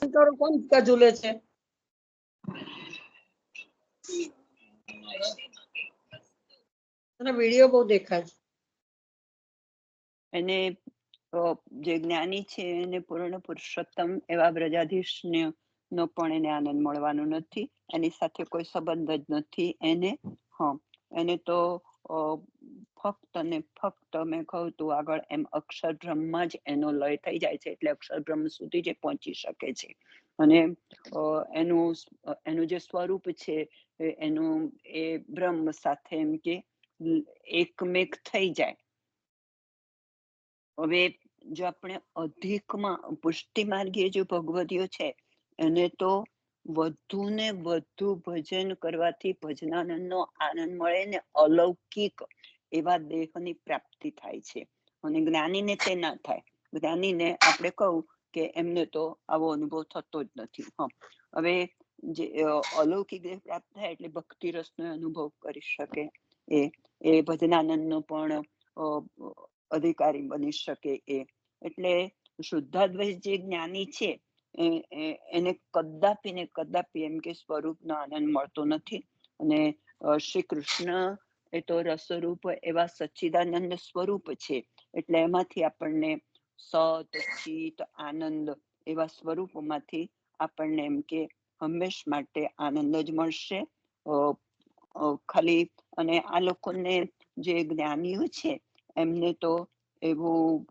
કરો કોણ ઝૂલે છે? અને વિડીયો બહુ દેખાય છે. એને જે જ્ઞાની છે એને પૂર્ણ પુરુષોત્તમ એવા બ્રજાધીશને નો પણ એને આનંદ મળવાનો નથી, એની સાથે કોઈ સંબંધ જ નથી એને. એને તો ફક્ત ને ફક્ત મેં કહું તું આગળ એમ અક્ષરબ્રહ્મમાં જ એનો લય થઈ જાય છે, એટલે અક્ષરબ્રહ્મ સુધી જ પહોંચી શકે છે. અને એનું જે સ્વરૂપ છે એનું એ બ્રહ્મ સાથે એમ કે એકમેક થઈ જાય. હવે જો આપણે અધિકમાં પુષ્ટિ માર્ગીય જે ભગવદીઓ છે એને તો વધુ ને વધુ ભજન કરવાથી ભજનાનંદનો આનંદ મળે ને અલૌકિક એવા દેહની પ્રાપ્તિ થાય છે, અને જ્ઞાનીને તે ના થાય. જ્ઞાનીને આપણે કહું કે એમને તો આવો અનુભવ થતો જ નથી. હવે જે અલૌકિક દેહ પ્રાપ્ત થાય એટલે ભક્તિ રસનો અનુભવ કરી શકે, એ ભજનાનંદનો પણ અધિકારી બની શકે. એટલે શુદ્ધાદ્વૈત જે જ્ઞાની છે એને કદાપી ને કદાપી એમ કે સ્વરૂપનો આનંદ મળતો નથી. અને શ્રી કૃષ્ણ એ તો રસરૂપ એવા સચ્ચિદાનંદ સ્વરૂપ છે, એટલે એમાંથી આપણને સત ચિત આનંદ એવા સ્વરૂપોમાંથી આપણને એમ કે હંમેશ માટે આનંદ જ મળશે. ખાલી અને આ લોકોને જે જ્ઞાનીઓ છે એમને તો એવું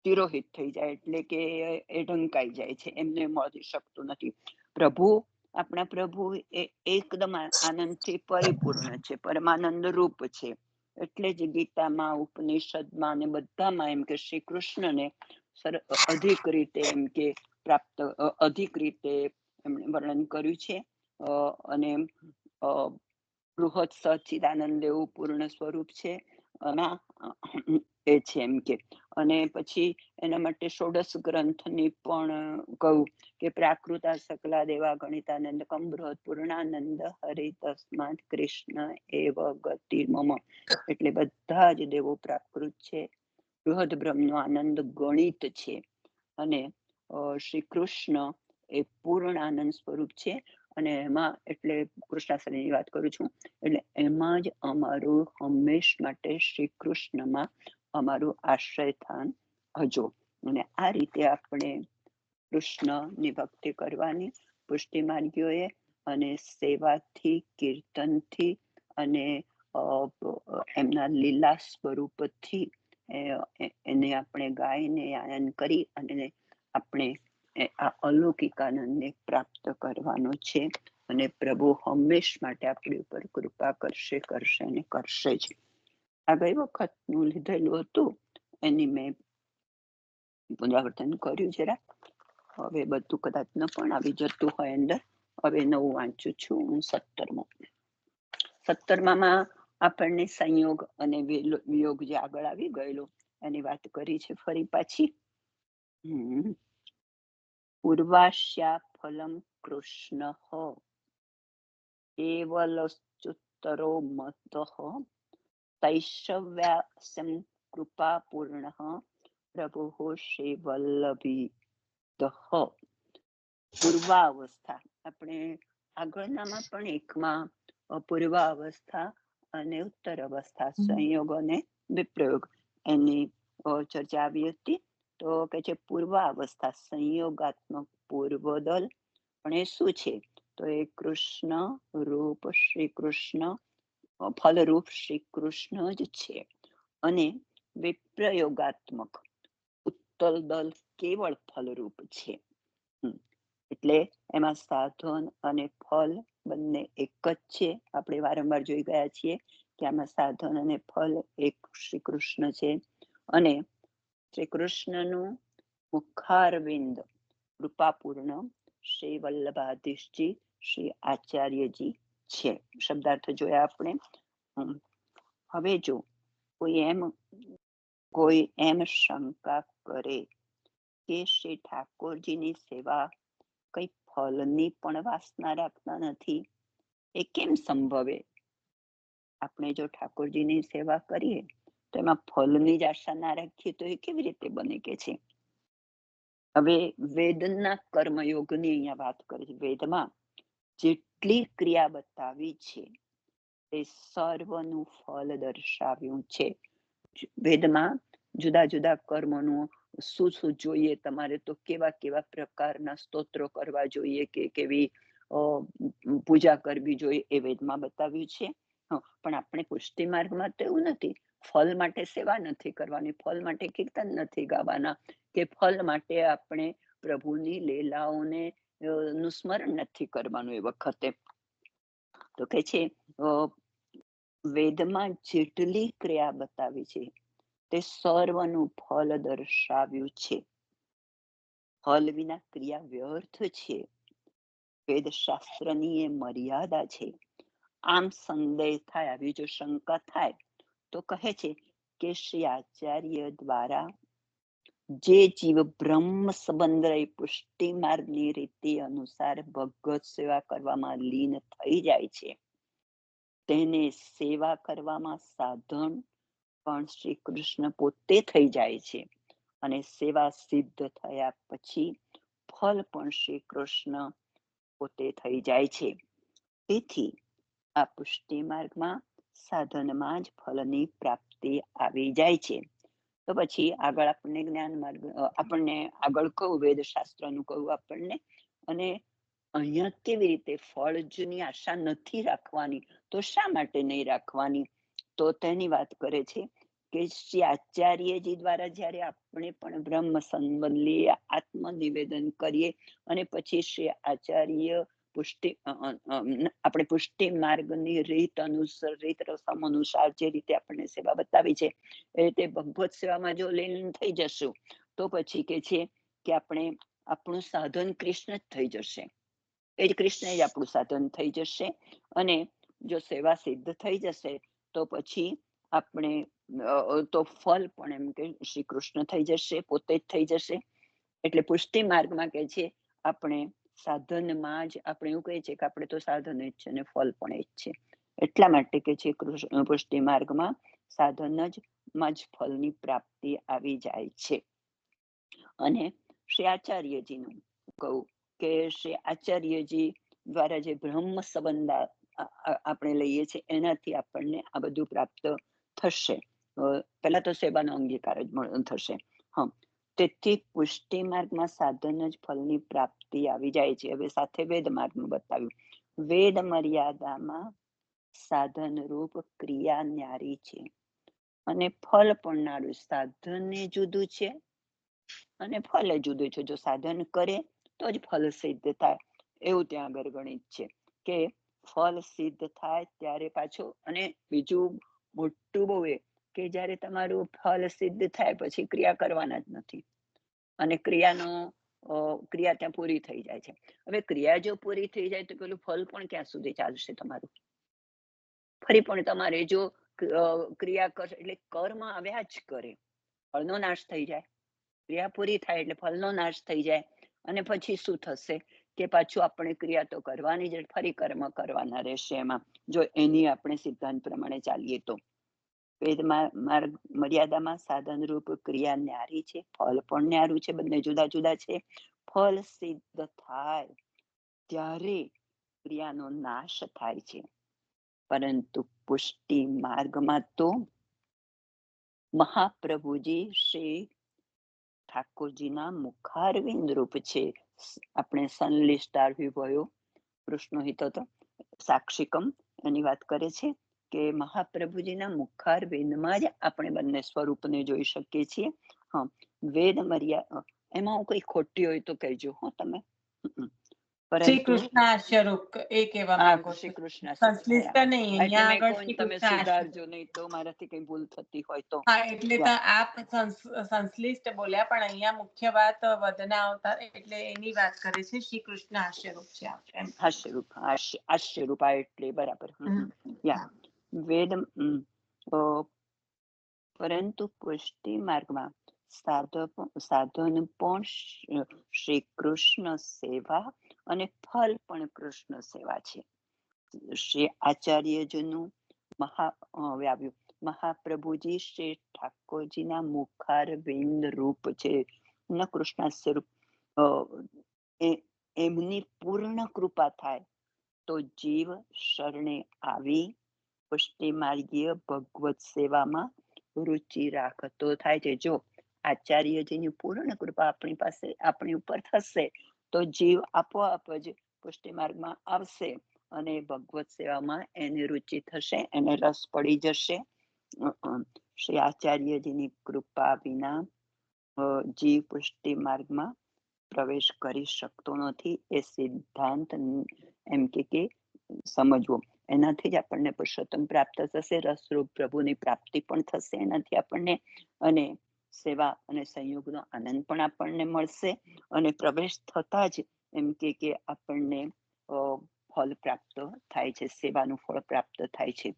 તિરોહિત થઈ જાય, એટલે કે એ ઢંકાઈ જાય છે, એમને મળી શકતું નથી. આપણા પ્રભુ એ એકદમ આનંદથી પરિપૂર્ણ છે, પરમાનંદ રૂપ છે. એટલે જ ગીતામાં ઉપનિષદમાં અને બધામાં એમ કે શ્રી કૃષ્ણને અધિક રીતે એમ કે પ્રાપ્ત અધિક રીતે એમણે વર્ણન કર્યું છે. અને બૃહદ સચ્ચિદાનંદ એવું પૂર્ણ સ્વરૂપ છે એ છે એમ કે. અને પછી એના માટે ષોડશ ગ્રંથની પણ કહું કે પ્રાકૃતા સકલા દેવા ગણિતાનંદ કમ બૃહદ પૂર્ણાનંદ હરિ તસ્માત કૃષ્ણ એવ ગતિ મમ. એટલે બધા જ દેવો પ્રાકૃત છે, બૃહદ બ્રહ્મનો આનંદ ગણિત છે, અને શ્રી કૃષ્ણ એ પૂર્ણ આનંદ સ્વરૂપ છે. અને એમાં એટલે કૃષ્ણાશ્રયની વાત કરું છું, એટલે એમાં જ અમારું હંમેશ માટે શ્રી કૃષ્ણમાં અમારું આશ્રય સ્થાન હજો. અને આ રીતે આપણે કૃષ્ણની ભક્તિ કરવાની પુષ્ટિ માર્ગીઓએ, અને સેવાથી કીર્તનથી અને એમના લીલા સ્વરૂપથી એને આપણે ગાઈને આનંદ કરી અને આપણે આ અલૌકિક આનંદને પ્રાપ્ત કરવાનો છે. અને પ્રભુ હંમેશ માટે આપણી ઉપર કૃપા કરશે અને કરશે જ. આ ગઈ વખતનું લીધેલું હતું એની મેં પુનરાવર્તન કર્યું જરા. હવે બધું કદાચ ન પણ આવી જતું હોય અંદર. હવે નવું વાંચું છું હું 17માં આપણને સંયોગ અને વિયોગ જે આગળ આવી ગયેલો એની વાત કરી છે ફરી પાછી. પૂર્વાશ્યા ફલમ કૃષ્ણ કેવલશ્ચુત્તરો મત તૈષવ્યાસમ કૃપા પૂર્ણ પ્રભુ શ્રી વલ્લભી. પૂર્વાવસ્થા આપણે આગળનામાં પણ એકમાં પૂર્વાવસ્થા અને ઉત્તર અવસ્થા સંયોગ અને વિપ્રયોગ એની ચર્ચા આવી હતી. તો કે છે પૂર્વાવસ્થા સંયોગાત્મક પૂર્વદલ, પણ એ શું છે તો એ કૃષ્ણ રૂપ શ્રી કૃષ્ણ ફલરૂપ શ્રી કૃષ્ણ જ છે. અને વિપ્રયોગાત્મક ઉત્તલ દલ કેવળ ફલરૂપ છે. એટલે એમાં સાધન અને ફલ બંને એક જ છે. આપણે વારંવાર જોઈ ગયા છીએ કે આમાં સાધન અને ફલ એક શ્રી કૃષ્ણ છે. અને શ્રી કૃષ્ણનું મુખારવિંદ કૃપાપૂર્ણ શ્રી વલ્લભાધીશજી શ્રી આચાર્યજી છે. શબ્દાર્થ જોયા આપણે. હવે જો કોઈ એમ શંકા કરે કે શ્રી ઠાકોરજીની સેવા કઈ ફલની પણ વાસના રાખતા નથી, એ કેમ સંભવે? આપણે જો ઠાકોરજીની સેવા કરીએ તો એમાં ફલની જ આશા ના રાખીએ તો એ કેવી રીતે બને કે છે? હવે વેદના કર્મયોગની અહીંયા વાત કરે છે. વેદમાં જેટલી ક્રિયા બતાવી છે તે સર્વનું ફળ દર્શાવ્યું છે. વેદમાં જુદા જુદા કર્મોનું શું શું જોઈએ, તમારે તો કેવા કેવા પ્રકારના સ્તોત્રો કરવા જોઈએ, કે કેવી પૂજા કરવી જોઈએ, એ વેદમાં બતાવ્યું છે. પણ આપણે પુષ્ટિ માર્ગમાં તો એવું નથી. ફળ માટે સેવા નથી કરવાની, ફળ માટે કીર્તન નથી ગાવાના, કે ફળ માટે આપણે પ્રભુની લીલાઓને નું સ્મરણ નથી કરવાનું એ વખતે. તો કે છે વેદમાં જેટલી ક્રિયા બતાવી છે તે સર્વનું ફળ દર્શાવ્યું છે. ફળ વિના ક્રિયા વ્યર્થ છે. વેદશાસ્ત્રની એ મર્યાદા છે. આમ સંદેહ થાય, આવી જો શંકા થાય તો કહે છે કે શ્રી આચાર્ય દ્વારા જે જીવ બ્રહ્મ સંબંધ રહી પુષ્ટિ માર્ગની રીતિ અનુસાર ભગવત સેવા કરવામાં લીન થઈ જાય છે, તેને સેવા કરવામાં સાધન પણ શ્રી કૃષ્ણ પોતે થઈ જાય છે, અને સેવા સિદ્ધ થયા પછી ફળ પણ શ્રી કૃષ્ણ પોતે થઈ જાય છે. તેથી આ પુષ્ટિ માર્ગમાં સાધનમાં જ ફળની પ્રાપ્તિ આવી જાય છે. તો પછી આગળ આપણને જ્ઞાન માર્ગ, આપણને આગળ કહું વેદશાસ્ત્રનું કહું આપણને, અને અહીંયા કેવી રીતે ફળની આશા નથી રાખવાની, તો શા માટે નહીં રાખવાની, તો તેની વાત કરે છે કે શ્રી આચાર્યજી દ્વારા જ્યારે આપણે પણ બ્રહ્મ સંબંધ લઈએ, આત્મનિવેદન કરીએ, અને પછી શ્રી આચાર્ય પુષ્ટિ આપણે પુષ્ટિ માર્ગની રીત અનુસાર, રીત રસમ અનુસાર જે રીતે આપણને સેવા બતાવી છે એ રીતે ભગવત સેવામાં જો લીન થઈ જશું તો પછી કે છે કે આપણે આપણું સાધન કૃષ્ણ જ થઈ જશે. એ જ કૃષ્ણ જ આપણું સાધન થઈ જશે. અને જો સેવા સિદ્ધ થઈ જશે તો પછી આપણે તો ફળ પણ એમ કે શ્રી કૃષ્ણ થઈ જશે, પોતે જ થઈ જશે. એટલે પુષ્ટિ માર્ગમાં કે છે આપણે સાધનમાં જ, આપણે એવું કહીએ છીએ કે આપણે તો સાધન જ છે અને ફળ પણ એ જ છે. એટલા માટે કે છે પુષ્ટિ માર્ગમાં સાધન જ માં જ ફળની પ્રાપ્તિ આવી જાય છે. અને શ્રી આચાર્યજીનું કહું કે શ્રી આચાર્યજી દ્વારા જે બ્રહ્મ સંબંધ આપણે લઈએ છીએ એનાથી આપણને આ બધું પ્રાપ્ત થશે. પહેલા તો સેવાનો અંગીકાર જ થશે. તેથી પુષ્ટિ માર્ગમાં સાધન જ ફળની પ્રાપ્તિ આવી જાય છે. હવે સાથે વેદ માર્ગનું બતાવ્યું. વેદ મર્યાદામાં સાધન રૂપ ક્રિયા ન્યારી છે અને ફળ પણ નારું. સાધન જુદું છે અને ફળ જુદું છે. જો સાધન કરે તો જ ફળ સિદ્ધ થાય, એવું ત્યાં આગળ ગણિત છે કે ફળ સિદ્ધ થાય ત્યારે પાછું. અને બીજું મોટું બહુ એ કે જ્યારે તમારું ફળ સિદ્ધ થાય પછી ક્રિયા કરવાના જ નથી, અને ક્રિયા ત્યાં પૂરી થઈ જાય છે. હવે ક્રિયા જો પૂરી થઈ જાય તો પેલું ફળ પણ ક્યાં સુધી ચાલશે તમારું? ફરી પણ તમારે જો ક્રિયા કરશે એટલે કર્મ આવ્યા જ કરે, ફળનો નાશ થઈ જાય. ક્રિયા પૂરી થાય એટલે ફળનો નાશ થઈ જાય. અને પછી શું થશે કે પાછું આપણે ક્રિયા તો કરવાની જ, ફરી કર્મ કરવાના રહેશે એમાં, જો એની આપણે સિદ્ધાંત પ્રમાણે ચાલીએ તો. વેદ માર્ગ મર્યાદામાં સાધન રૂપ ક્રિયા ન્યારી છે, ફળ પણ ન્યારું છે, બંને જુદા જુદા છે. ફળ સિદ્ધ થાય ત્યારે ક્રિયાનો નાશ થાય છે. પરંતુ પુષ્ટિ માર્ગમાં તો મહાપ્રભુજી શ્રી ઠાકોરજીના મુખારવિંદ રૂપ છે. આપણે સંલિષ્ટાર વિભયો કૃષ્ણ હિત સાક્ષિકમ એની વાત કરે છે કે મહાપ્રભુજીના મુખારવિંદમાં જ આપણે બંને સ્વરૂપને જોઈ શકીએ છીએ. વેદ મર્યાદા એમાં હું કઈ ખોટી હોય તો કહેજો તમે. શ્રી કૃષ્ણ રૂપ એ કહેવા માંગો છો. શ્રી કૃષ્ણ સંશ્લિષ્ટ નહીં, અહીંયા આગળ શ્રી તમે કૃષ્ણ સુધારજો નહીં તો મારાથી કઈ ભૂલ થતી હોય તો. હા, એટલે તો આપ સંશ્લિષ્ટ બોલ્યા, પણ અહીંયા મુખ્ય વાત વદના અવતાર એટલે એની વાત કરે છે. શ્રી કૃષ્ણ હાસ્યરૂપ છે. હાસ્યરૂપ એટલે બરાબર. વેદ પરંતુ પુષ્ટિ માર્ગમાં સાધન પણ શ્રી કૃષ્ણ સેવા અને ફળ પણ કૃષ્ણ સેવા છે. શ્રી આચાર્યજીનું મહાપ્રભુજી શ્રી ઠાકોરજીના મુખારવિંદ રૂપ છે, ન કૃષ્ણાસ્ય રૂપ. એમની પૂર્ણ કૃપા થાય તો જીવ શરણે આવી પુષ્ટિ માર્ગીય ભગવત સેવામાં રુચિ રાખતો થાય છે. જો આચાર્યજીની પૂર્ણ કૃપા આપણી ઉપર થશે તો જીવ આપોઆપ જ પુષ્ટિ માર્ગમાં આવશે અને ભગવત સેવામાં એની રુચિ થશે, એને રસ પડી જશે. શ્રી આચાર્યજીની કૃપા વિના જીવ પુષ્ટિ માર્ગમાં પ્રવેશ કરી શકતો નથી. એ સિદ્ધાંત એમ કે સમજવો. એનાથી જ આપણને પુરુષોત્તમ પ્રાપ્ત થશે, રસરૂપ પ્રભુની પ્રાપ્તિ પણ થશે એનાથી આપણને, અને સેવા અને સંયોગનો આનંદ પણ આપણને મળશે. અને પ્રવેશ થતા જ એમ કે આપણને ફળ પ્રાપ્ત થાય છે, સેવાનું ફળ પ્રાપ્ત થાય છે.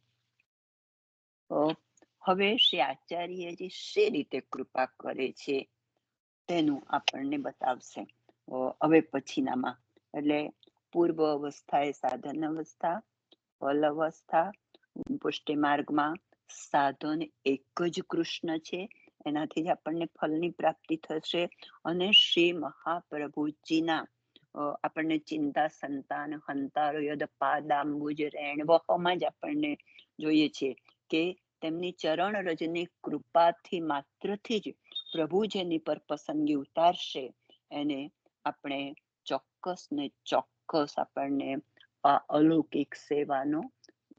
હવે શ્રી આચાર્યજી શી રીતે કૃપા કરે છે તેનું આપણને બતાવશે હવે પછીનામાં. એટલે પૂર્વ અવસ્થા એ સાધન અવસ્થા, ફલ અવસ્થા. પુષ્ટિ માર્ગમાં સાધન એક જ કૃષ્ણ છે, એનાથી જ આપણને ફલની પ્રાપ્તિ થશે. અને શ્રી મહાપ્રભુજીના આપણને ચિંતા સંતાન હંતારો યદ પાદાંબુજ રેણવહમાં જ આપણને જોઈએ છે કે તેમની ચરણ રજની કૃપાથી માત્રથી જ પ્રભુ જેની પર પસંદગી ઉતારશે એને આપણે ચોક્કસ ને ચોક્કસ આપણને આ અલૌકિક સેવાનો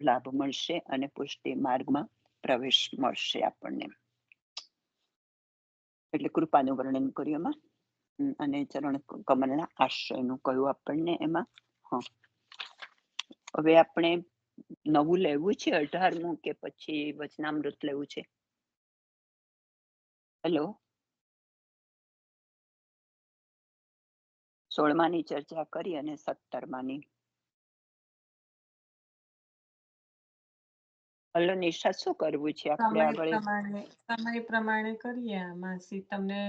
લાભ મળશે અને પુષ્ટિ માર્ગમાં પ્રવેશ મળશે આપણને. એટલે કૃપાનું વર્ણન કર્યું એમાં, અને ચરણ કમલના આશ્રયનું કહ્યું આપણને એમાં. હવે આપણે નવું લેવું છે 18મું કે પછી વચનામૃત લેવું છે? હેલો, 16માની ચર્ચા કરી અને 17માની. હલો નિશા, શું કરવું છે આપણે આગળ? સમય પ્રમાણે કરીએ આમાં. તમને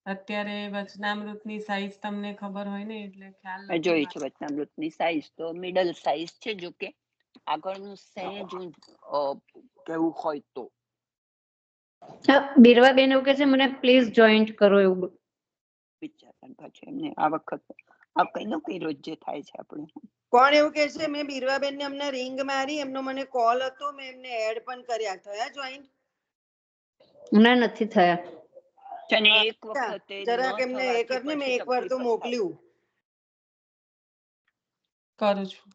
અત્યારે વચનામૃતની સાઈઝ તમને ખબર હોય ને એટલે ખ્યાલ નથી. જોઈ છે વચનામૃતની સાઈઝ તો મિડલ સાઈઝ છે. જો કે આગળનું સહેજ કેવું હોય તો. બીરવાબેન એવું કે છે મને પ્લીઝ જોઈન્ટ કરો એવું વિચાર પાછું એમને આ વખત આ કઈ નો કઈ રોજ જે થાય છે આપણે. કોણ એવું કે છે? મેં બીરવાબેન ને અમને રિંગ મારી, એમનો મને કોલ હતો, મેં એમને એડ પણ કર્યા. થયા જોઈન? ના, નથી થયા. અને એક વખતે જરાક એમને એ કરને, મેં એકવાર તો મોકલ્યું. કરું છું.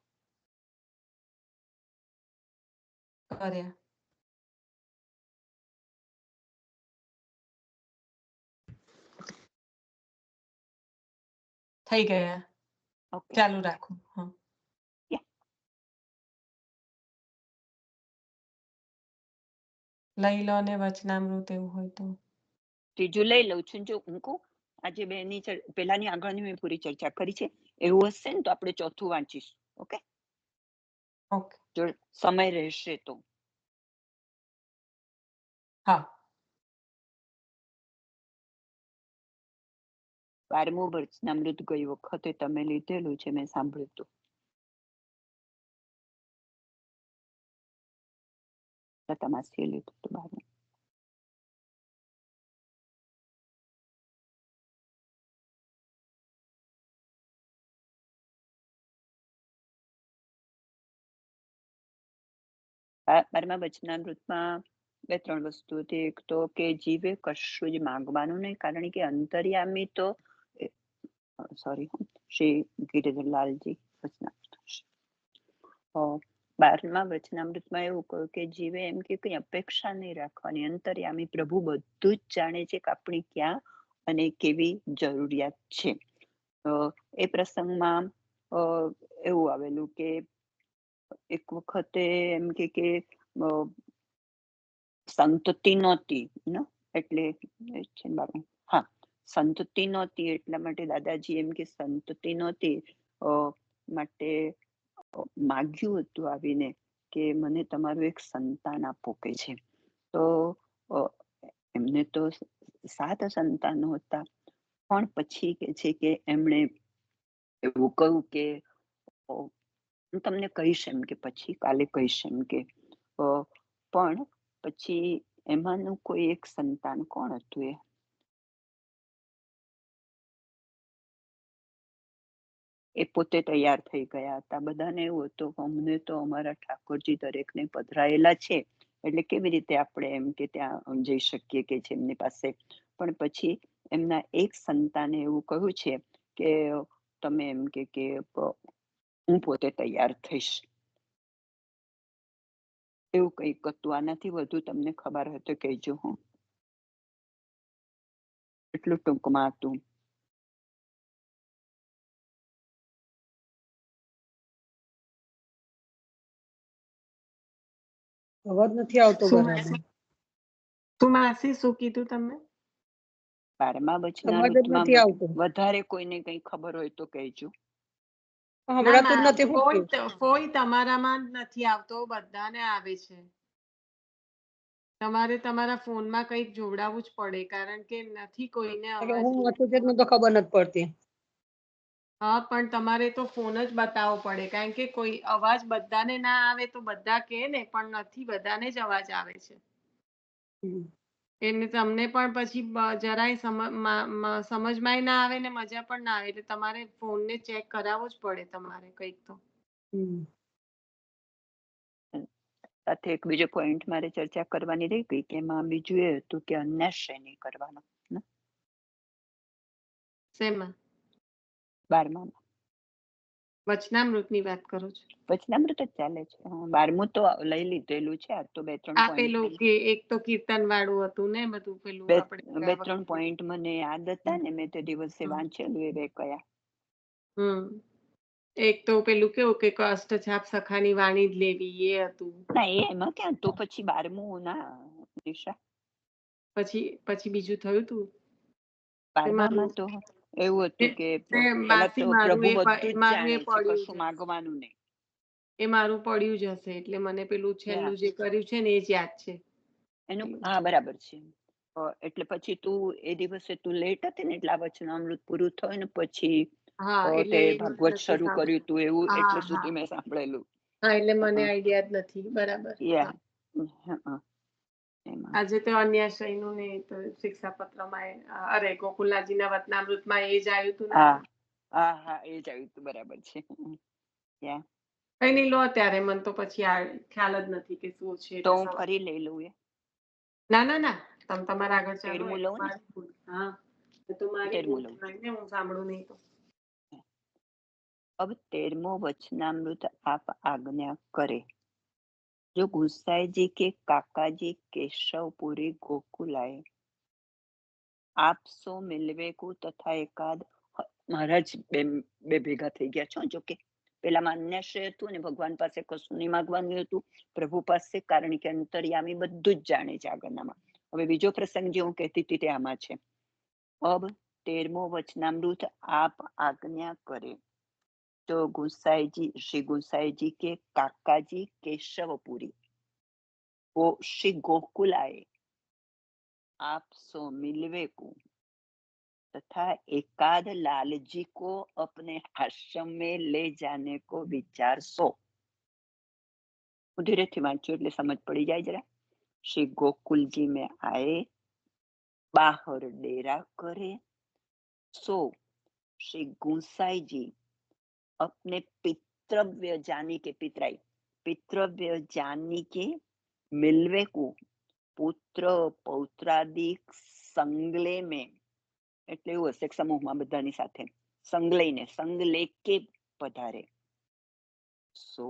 કર્યા. થઈ ગયા. ચાલુ રાખો. લઈ લો ને વચનામૃત એવું હોય તો. ત્રીજું લઈ લઉં છું. જો હું કહું, આજે બેની પેલાની આગળની મેં પૂરી ચર્ચા કરી છે. એવું હશે ને તો આપણે ચોથું વાંચીશું. ઓકે, જો સમય રહેશે તો. હા. 12મું વચનામૃત ગઈ વખતે તમે લીધેલું છે, મેં સાંભળ્યું હતું. લતામાસીએ લીધું હતું 12મું. બારમા વચનામૃતમાં 2-3 વસ્તુ હતી. એક તો કે જીવે કશું જ માંગવાનું નહીં, કારણ કે અંતર્યામી તો સોરી શ્રી ગિરિધરલાલજી વચનામૃત. 12મા વચનામૃતમાં એવું કહ્યું કે જીવે એમ કે કઈ અપેક્ષા નહીં રાખવાની. અંતર્યામી પ્રભુ બધું જ જાણે છે કે આપણી ક્યાં અને કેવી જરૂરિયાત છે. એ પ્રસંગમાં એવું આવેલું કે એક વખતે એમ કે સંતતિ નહોતી, એટલે હા, સંતતિ નહોતી એટલા માટે દાદાજી એમ કે સંતતિ નહોતી માટે માગ્યું હતું આવીને કે મને તમારું એક સંતાન આપો કે છે. તો એમને તો 7 સંતાનો હતા, પણ પછી કે છે કે એમણે એવું કહ્યું કે હું તમને કહીશ એમ કે પછી કાલે કહીશ એમ કે, પણ પછી એમાંનું કોઈ એક સંતાન કોણ હતું? એ પોતે તૈયાર થઈ ગયા હતા. બધાને એવું હતું કે અમને તો અમારા ઠાકોરજી દરેકને પધરાયેલા છે, એટલે કેવી રીતે આપણે એમ કે ત્યાં જઈ શકીએ કે છે એમની પાસે. પણ પછી એમના એક સંતાને એવું કહ્યું છે કે તમે એમ કે હું પોતે તૈયાર થઈશ. એવું કંઈક હતું. આનાથી વધુ તમને ખબર હોય તો કહેજો. હું એટલું ટૂંકમાં હતું. અવાજ નથી આવતો શું બરાબર. માસી શું માસી શું કીધું તમે? 12મા અવાજ જ વચનામૃતમાં નથી આવતો. વધારે કોઈને કંઈ ખબર હોય તો કહેજો. હમણાં તો નથી કોઈ તમારામાં નથી આવતો, બધાને આવે છે. તમારે તમારા ફોનમાં કંઈક જોડાવવું જ પડે, કારણ કે નથી કોઈને અવાજ. હું હતું તે મને તો ખબર નથી પડતી. હા, પણ તમારે તો ફોન જ બતાવવો પડે, કારણ કે કોઈ અવાજ બધાને ના આવે તો બધા કહે ને, પણ નથી, બધાને જ અવાજ આવે છે. એને તમને પણ પછી જરાય સમજમાંય ના આવે ને મજા પણ ના આવે, એટલે તમારે ફોનને ચેક કરાવવો જ પડે તમારે કંઈક તો. સાથે એક બીજો પોઈન્ટ મારે ચર્ચા કરવાની રહી ગઈ કે એમાં બીજું એ હતું કે અન્યાશ્રય નહીં કરવાનો. શેમાં? 12મા વચનામૃતની વાત કરો છો? વચનામૃત જ ચાલે છે. 12મું તો લઈ લીધેલું છે. આ તો 2-3 આ પોઈન્ટ પેલું કે એક તો કીર્તન વાળું હતું ને બધું, પેલું આપણે 2-3 પોઈન્ટ મને યાદ હતા ને, મેં તે દિવસે વાંચેલું એ બે કયા. એક તો પેલું કેવું કે અષ્ટજાપ સખાની વાણી જ લેવી, એ હતું. ના, એમાં ક્યાં, તો પછી 12મું ના નિશા. પછી બીજું થયું તું 12માં તો એવું હતું કે પહેલા તો પ્રભુ બધું જ જાણે છે, કશું માંગવાનું નહીં. એ મારું પડ્યું જ હશે, એટલે મને પેલું છેલ્લું જે કર્યું છે ને એ જ યાદ છે. એનું હા, બરાબર છે. એટલે પછી તું એ દિવસે તું લેટ હતી ને, એટલે આ વચનામૃત પૂરું થયું ને પછી તે ભાગવત શરૂ કર્યું તું એવું, એટલે સુધી મેં સાંભળેલું. હા, એટલે મને આઈડિયા જ નથી. બરાબર. આજે તો અન્યાશ્રયનું ને તો શિક્ષાપત્રમાં, અરે ગોકુલનાથજીના વચનામૃતમાં એ જ આવ્યું હતું ને. હા, એ જ આવ્યું હતું. બરાબર છે. કઈ નહીં, લો ત્યારે, મને તો પછી ખ્યાલ જ નથી કે શું છે. તો હું ફરી લઈ લઉં. ના, તમે તમારા આગળ ચાલો. 13મું લઉં ને? હા, તો મારી 13મું લઉં. હું સાંભળું નહીં તો. अब 13મો वचनामृत आप आज्ञा करे, जो गुसाई जी के काका जी केशवपुरी गोकुल आए, आप सो मिलवे को तथा एकाद. મહારાજ બે ભેગા થઈ ગયા છો. જો કે પેલામાં અન્યાશ્રય હતું ને, ભગવાન પાસે કશું નહીં માંગવાનું હતું, પ્રભુ પાસે, કારણ કે અંતર્યામી બધું જ જાણે છે આગળનામાં. હવે બીજો પ્રસંગ જે હું કહેતી હતી તે આમાં છે. અબ 13મો વચનામૃત આપ આજ્ઞા કરે, तो गुसाई जी, श्री गुसाई जी के काका जी केशवपुरी, वो श्री गोकुल आए, आप सो मिलवे को तथा एकाद लाल जी को अपने आश्रम में ले जाने को विचार सो. धीरे थी वांचो એટલે સમજ પડી જાય જરા. श्री गोकुल जी में आए, बाहर डेरा करे, सो श्री गुसाई जी अपने पितृव्य जानी के मिलवे को पुत्र पौत्रादिक संगले में, એટલે એવું હશે સમૂહમાં બધાની સાથે સંગ લઈને, સંગ લેકે પધારે. सो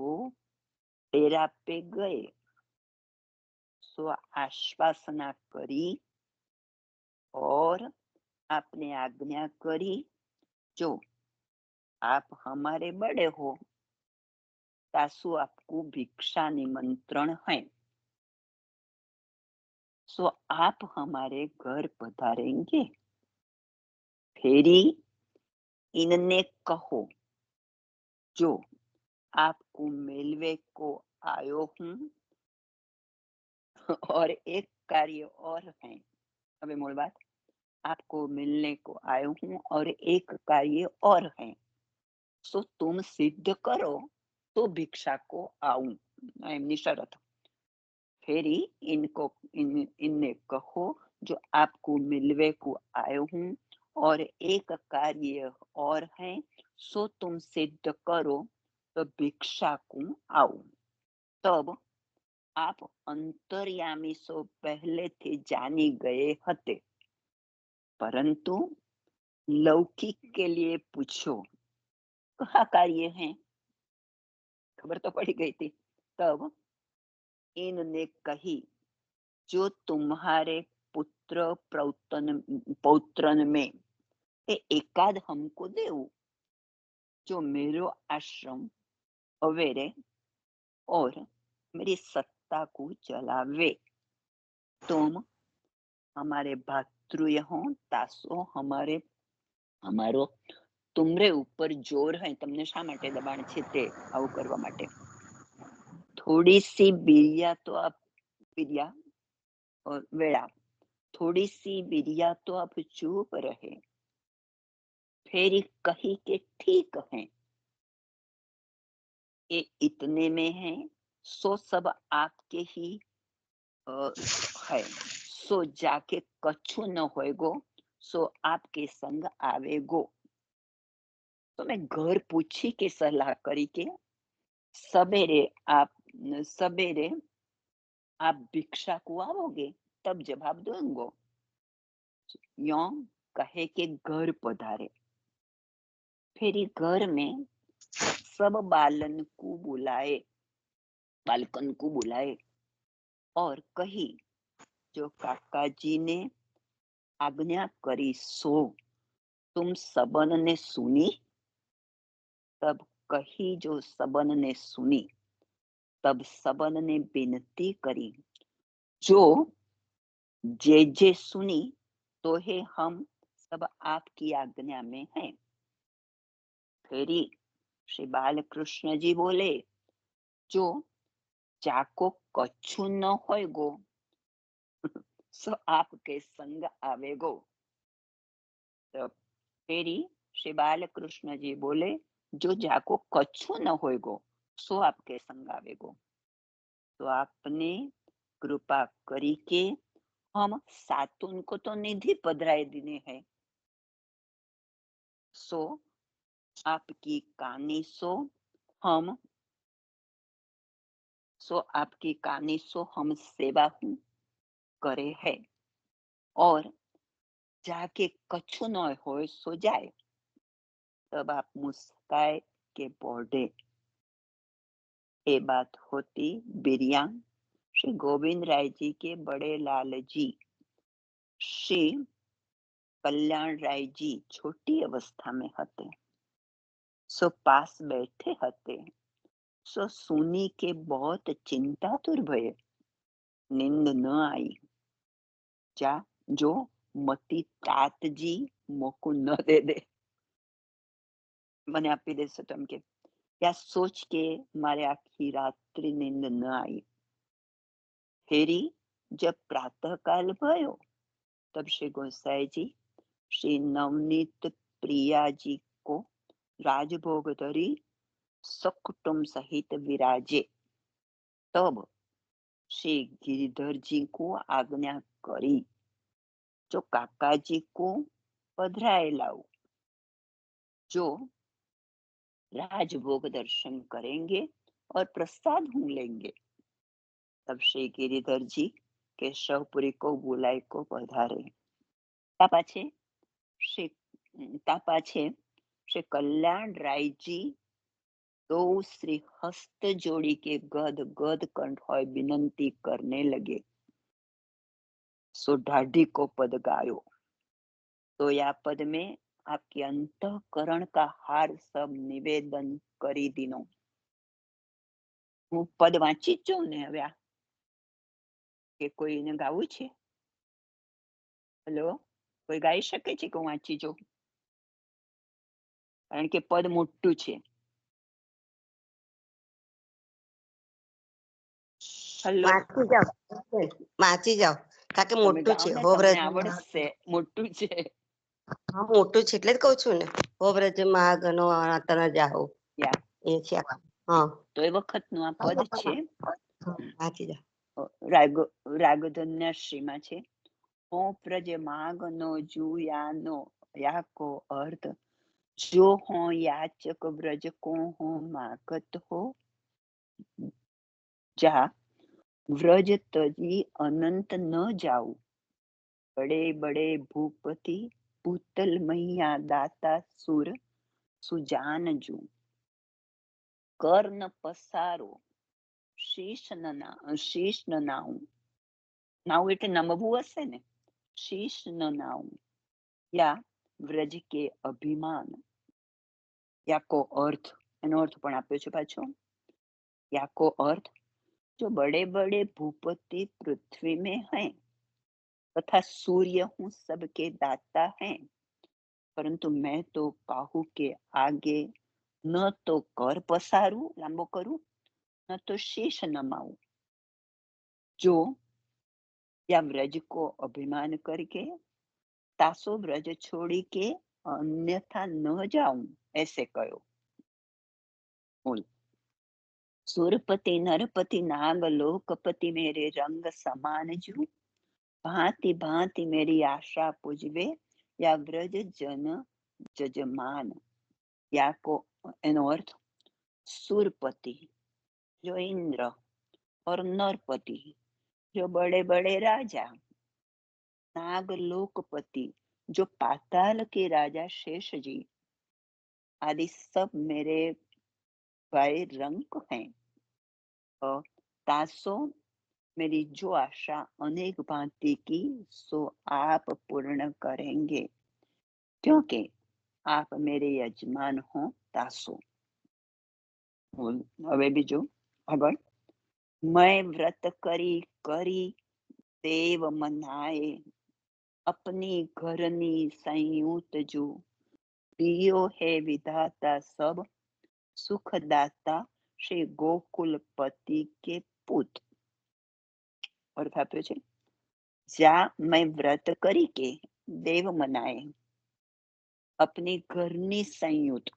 डेरा पे गए, सो आश्वासना करी और आपने आज्ञा करी, जो आप हमारे बड़े हो, तासु आपको भिक्षा निमंत्रण है, सो आप हमारे घर पधारेंगे, फेरी इनने कहो, जो आपको मिलवे को आयो हूं और एक कार्य और है. अबे मूल बात, आपको मिलने को आयो हूं और एक कार्य और है, सो तुम सिद्ध करो तो भिक्षा को आऊं. एमनी शरत. फेरी इनने कहो, जो आपको मिलवे को आयो हूं और एक कार्य और है, सो तुम सिद्ध करो तो भिक्षाकु आऊं। तब આપ અંતર્યામી સો પહેલેથી જાની ગયે હતે, પરંતુ લૌकिक के लिए पूछो कहा कार्य है, खबर तो पड़ी गई थी। तब इनने कही जो तुम्हारे पुत्र पौत्रन में एकाद हमको देऊ, जो मेरो आश्रम अवेरे और मेरी सत्ता को चलावे। तुम हमारे भातृय हो, तासो हमारो तुमरे ઉપર જોર હે, તમને શા માટે દબાણ છે તે આવું કરવા માટે। થોડી સી બીરિયા તો આપ બીરિયા और वेड़ा, थोड़ी सी बिरिया तो आप चुप रहे, फेरी कही के ठीक है, ये इतने में है, सो सब आपके ही है, सो जाके कछु न होएगो, सो आपके संग आवेगो। तो मैं घर पूछी के सलाह करी के सवेरे आप भिक्षा को आओगे तब जवाब दूंगो। यो कहे के घर पधारे, फिर घर में सब बालन को बुलाए, बालकन को बुलाए और कही जो काका जी ने आज्ञा करी सो तुम सबन ने सुनी। तब कही जो सबन ने सुनी, तब सबन ने विनती करी जो जे सुनी तो है हम सब आपकी आज्ञा में हैं। फिर श्री बालकृष्ण जी बोले जो जाको कछु न होएगो सो आपके संग आवेगो। तो फिर श्री बालकृष्ण जी बोले जो जाको कछु न होएगो सो आपके संग आवेगो। तो आपने कृपा करी के हम सातुन को तो निधि पधराए दिने हैं, सो आपकी कानी सो हम सेवा हूं करे है, और जाके कछु न हो सो जाए। तब आप मुस्काए के बोले ये बात होती बिरिया श्री गोविंद राय जी के बड़े लाल जी श्री कल्याण राय जी छोटी अवस्था में हते, सो पास बैठे हते, सो सुनी के बहुत चिंतातुर भये, नींद न आई। जा जो मती तात जी मोकू न दे दे, મને આપી દેશે તો એમ કે या सोच के मारे आखी रात्रि नींद न आई। फेरी जब प्रातः काल भयो तब श्री गोसाई जी श्री नवनीत प्रिया जी को राजभोग धरी सकुटुंब सहित विराजे। तब श्री गिरिधर जी को आज्ञा करी जो काका जी को पधराए लाओ, जो राजभोग दर्शन करेंगे और प्रसाद हम लेंगे। तब श्री गिरिधर जी केशवपुरी को बुलाए को पधारे। तापाछे श्री कल्याण राय जी तो श्री हस्त जोड़ी के गद गद कंठ होय विनंती करने लगे, सो ढाढ़ी को पद गायो। तो या पद में आपके अंतःकरण का हार सब निवेदन करी दीनो। હું પદ વાંચી જ જાઉં ને હવે, કે કોઈને ગાવું છે? હેલો, કોઈ ગાઈ શકે છે કે હું વાંચી જાઉં? કારણ કે પદ મોટું છે। હેલો, વાંચી જાઓ કારણ કે તમે મોટું ગાઓ છે। ને, હો તમને વ્રજ આવડશે, મોટું છે। હા મોટું છે એટલે જ કહું છું ને, હો વ્રજ મહાગનો તને જાઓ યા એ છે। હા તો એ વખતનું આ પદ છે। વાંચી જાઓ। રાગધન્યાશ્રીમાં છે। હો પ્રજ માગનો જુયાનો યાકો અર્થ जो हो याचक व्रज को हो मागत हो, जा व्रज तजी अनंत न जाऊ। बड़े बड़े भूपति भूतल मैया दाता सुर सुजान जू। कर न पसारो શીશ ન નાવું. નાવું એટલે નમવું હશે ને. શીશ ન નાવું યા વ્રજ કે અભિમાન. યાકો અર્થ, એનો અર્થ પણ આપ્યો છે પાછો. યાકો અર્થ, जो बड़े बड़े भूपति पृथ्वी में हैं तथा सूर्य हूँ सबके दाता हैं, परंतु मैं तो काहू के आगे न तो कर पसारू लांबो करूं, न तो शीश नमाऊं। जो या व्रज को अभिमान करके तासो व्रज छोड़ी के अन्यथा न जाऊं, ऐसे कहो। बोल। सुरपति नरपति नाग लोकपति मेरे रंग समान जू। भांति भांति मेरी आशा पुजवे या व्रज जन जजमान। या को एनो अर्थ, सुरपति जो इंद्र और नरपति जो बड़े बड़े राजा, नाग लोकपति जो पाताल के राजा शेष जी आदि सब मेरे भाई रंग हैं। और तासो मेरी जो आशा अनेक भांति की सो आप पूर्ण करेंगे, क्योंकि आप मेरे यजमान हो तासो। હવે બીજું આગળ. मैं व्रत करी करी देव मनाए, अपनी घरनी संयुत जो दियो है विधाता सब सुखदाता श्री गोकुलपति के पुत. અર્થ આપ્યો છે, જ્યાં मैं व्रत करी के देव मनाए, अपनी घरनी संयुत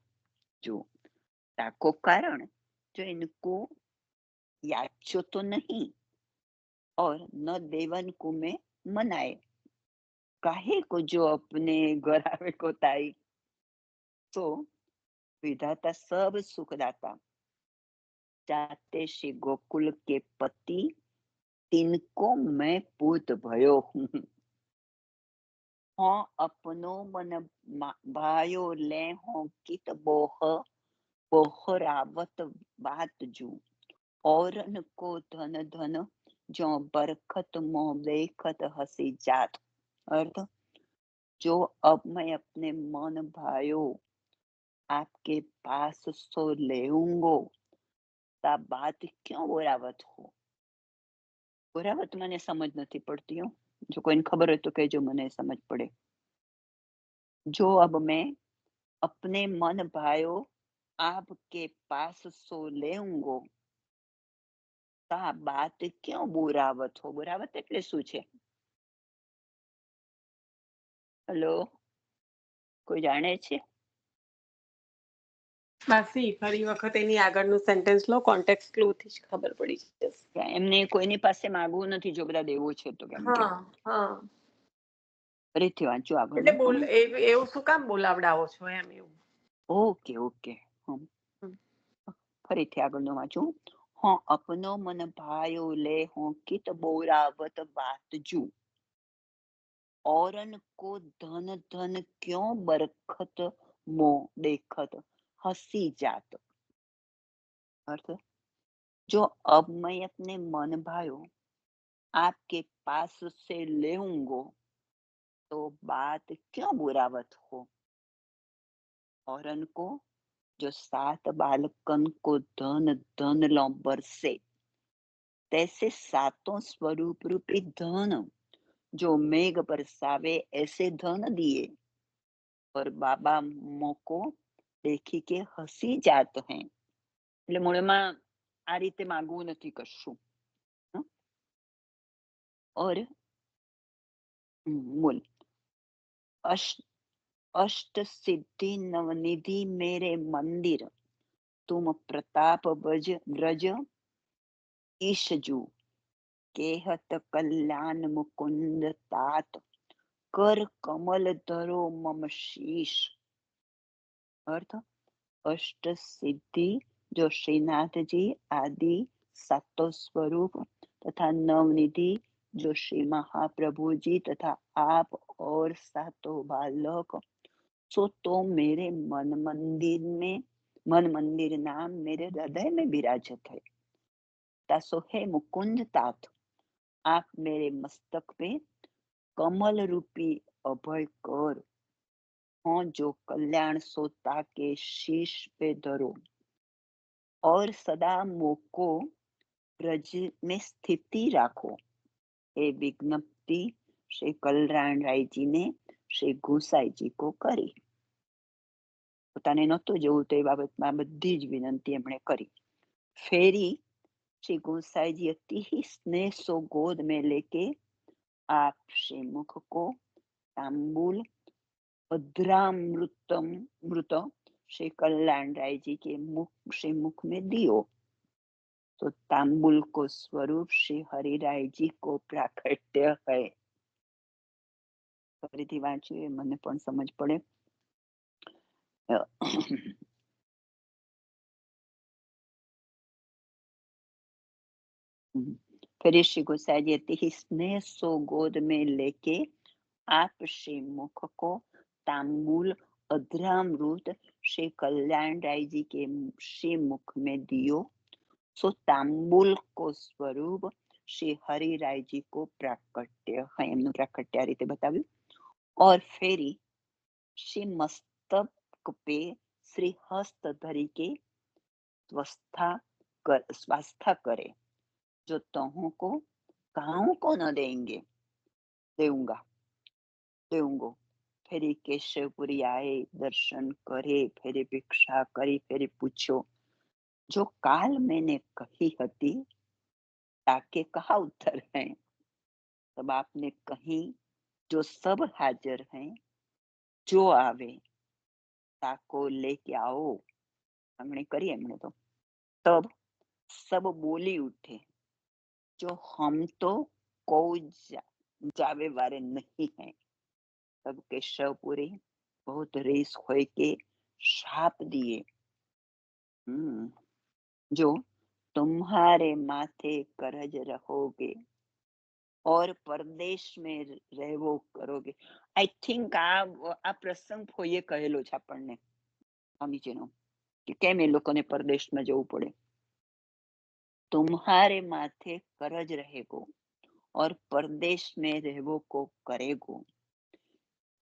जो ताको कारण जो इनको याचो तो नहीं और न देवन को में मनाए. काहे को जो अपने घर आवे को ताई, तो विधाता सब सुखदाता जाते श्री गोकुल के पति तिनको मैं पूत भयो हूँ. हाँ अपनो मन भायो ले हो कित बोह बोहरावत बात जू. औरन को धन धन जो बरखत मोह देखत हसी जात. अर्थ, जो अब मैं अपने मन भायो आपके पास सो लेऊंगो, ता बात क्यों बोरावत हो. बोरावत મને સમજ નથી પડતી હો. જો કોઈને ખબર હોય તો કહેજો, મને સમજ પડે. जो अब मैं अपने मन भायो आपके पास सो लेऊंगो, ता बात क्यों बोरावत हो. બોરાવત એટલે શું છે? હેલો, કોઈ જાણે છે? માસી ફરી વખત એની આગળનું સેન્ટેન્સ લો, કોન્ટેક્સ્ટ ક્લુ થી જ ખબર પડી જશે. એમને કોઈની પાસે માગવું નથી, જો બધા દેવું છે તો. કેમ કે હા હા, ફરીથી વાંચો એટલે આગળ. એવું શું કામ બોલાવડાવો છો એમ એવું. ઓકે ઓકે, ફરીથી આગળનું વાંચું. हाँ अपनो मन भायो ले हो कित बोरावत बात जू. औरन को धन धन क्यों बरखत मोह देखत हसी जात. अर्थ, जो अब मैं अपने मन भायो आपके पास से लेऊंगो, तो बात क्यों बुरावत हो. औरन को जो 7 बालकन को धन धन लो बरसे, तैसे सातों स्वरूप रूपी धन जो मेघ बरसावे ऐसे धन दिए, और बाबा मोको देखी के हसी जात हैं. એટલે મૂળમાં આ રીતે માંગવું નથી કશું. और बोल. अष्ट सिद्धि नवनिधि मेरे मंदिर, तुम प्रताप व्रज ईशजू. केहत कल्याण मुकुंद तात, कर कमल धरो मम शीश. अर्थ अष्ट सिद्धि जो श्रीनाथ जी आदि सातों स्वरूप तथा नवनिधि जो श्री महाप्रभु जी तथा आप और सातों बालक सो तो मेरे मन मंदिर नाम मेरे हृदय में विराजत है। तासो है मुकुंद तात, आप मेरे मस्तक पे कमल रूपी अभय कर हो, जो कल्याण सोता के शीश पे धरो और सदा मोको ब्रज में स्थिति राखो। એ વિજ્ઞપ્તિ શ્રી કલરાણ રાયજીને શ્રી ગુસાઈજી કો કરી. પોતાને નહોતું જવું તો એ બાબતમાં બધી જ વિનંતી એમણે કરી. ફેરી श्री गोसाई जी अति ही स्नेह सो गोद में लेके आप श्री मुख को तांबूल मृत श्री कल्याण राय जी के श्री मुख में दियो तो तांबूल को स्वरूप श्री हरिराय जी को प्राकट्य है. फरीथी वांच्યું એ મને પણ સમજ પડે. फिर श्री गोसाई जी अति ही स्नेह सो गोद में लेके आप श्री मुख को तांबूल अधरामृत श्री कल्याण राय जी के श्री मुख में दियो सो तांबूल को स्वरूप श्री हरि राय जी को प्राकट्य है. एमનું प्राकट्य આ રીતે बताવ્યું. और फेरी श्री मस्तक पे श्री हस्त धरी के स्वास्था करे, जो तहों को काहों को न देंगे देऊंगो. फेरी केशवपुरी आए, दर्शन करे, फेरी भिक्षा करी, फेरी पूछो जो काल मैंने कही हती ताके कहा उत्तर है. तब आपने कही जो सब हाजर हैं, जो आवे ताको लेके आओ. हमने करी हमने तो. तब सब बोली उठे जो हम तो कोई जावे वाले नहीं हैं. तब केशवपुरी बहुत रेस होए के शाप दिए, जो तुम्हारे माथे करज रहोगे और परदेश में રહેવો કરોગે. આઈ થિંક આ પ્રસંગ ફોઈએ કહેલો છે આપણને આ નીચેનો કે કેમ એ લોકોને પરદેશમાં જવું પડે. तुम्हारे माथे करज रहेगो और परदेश में રહેવો को करेगो.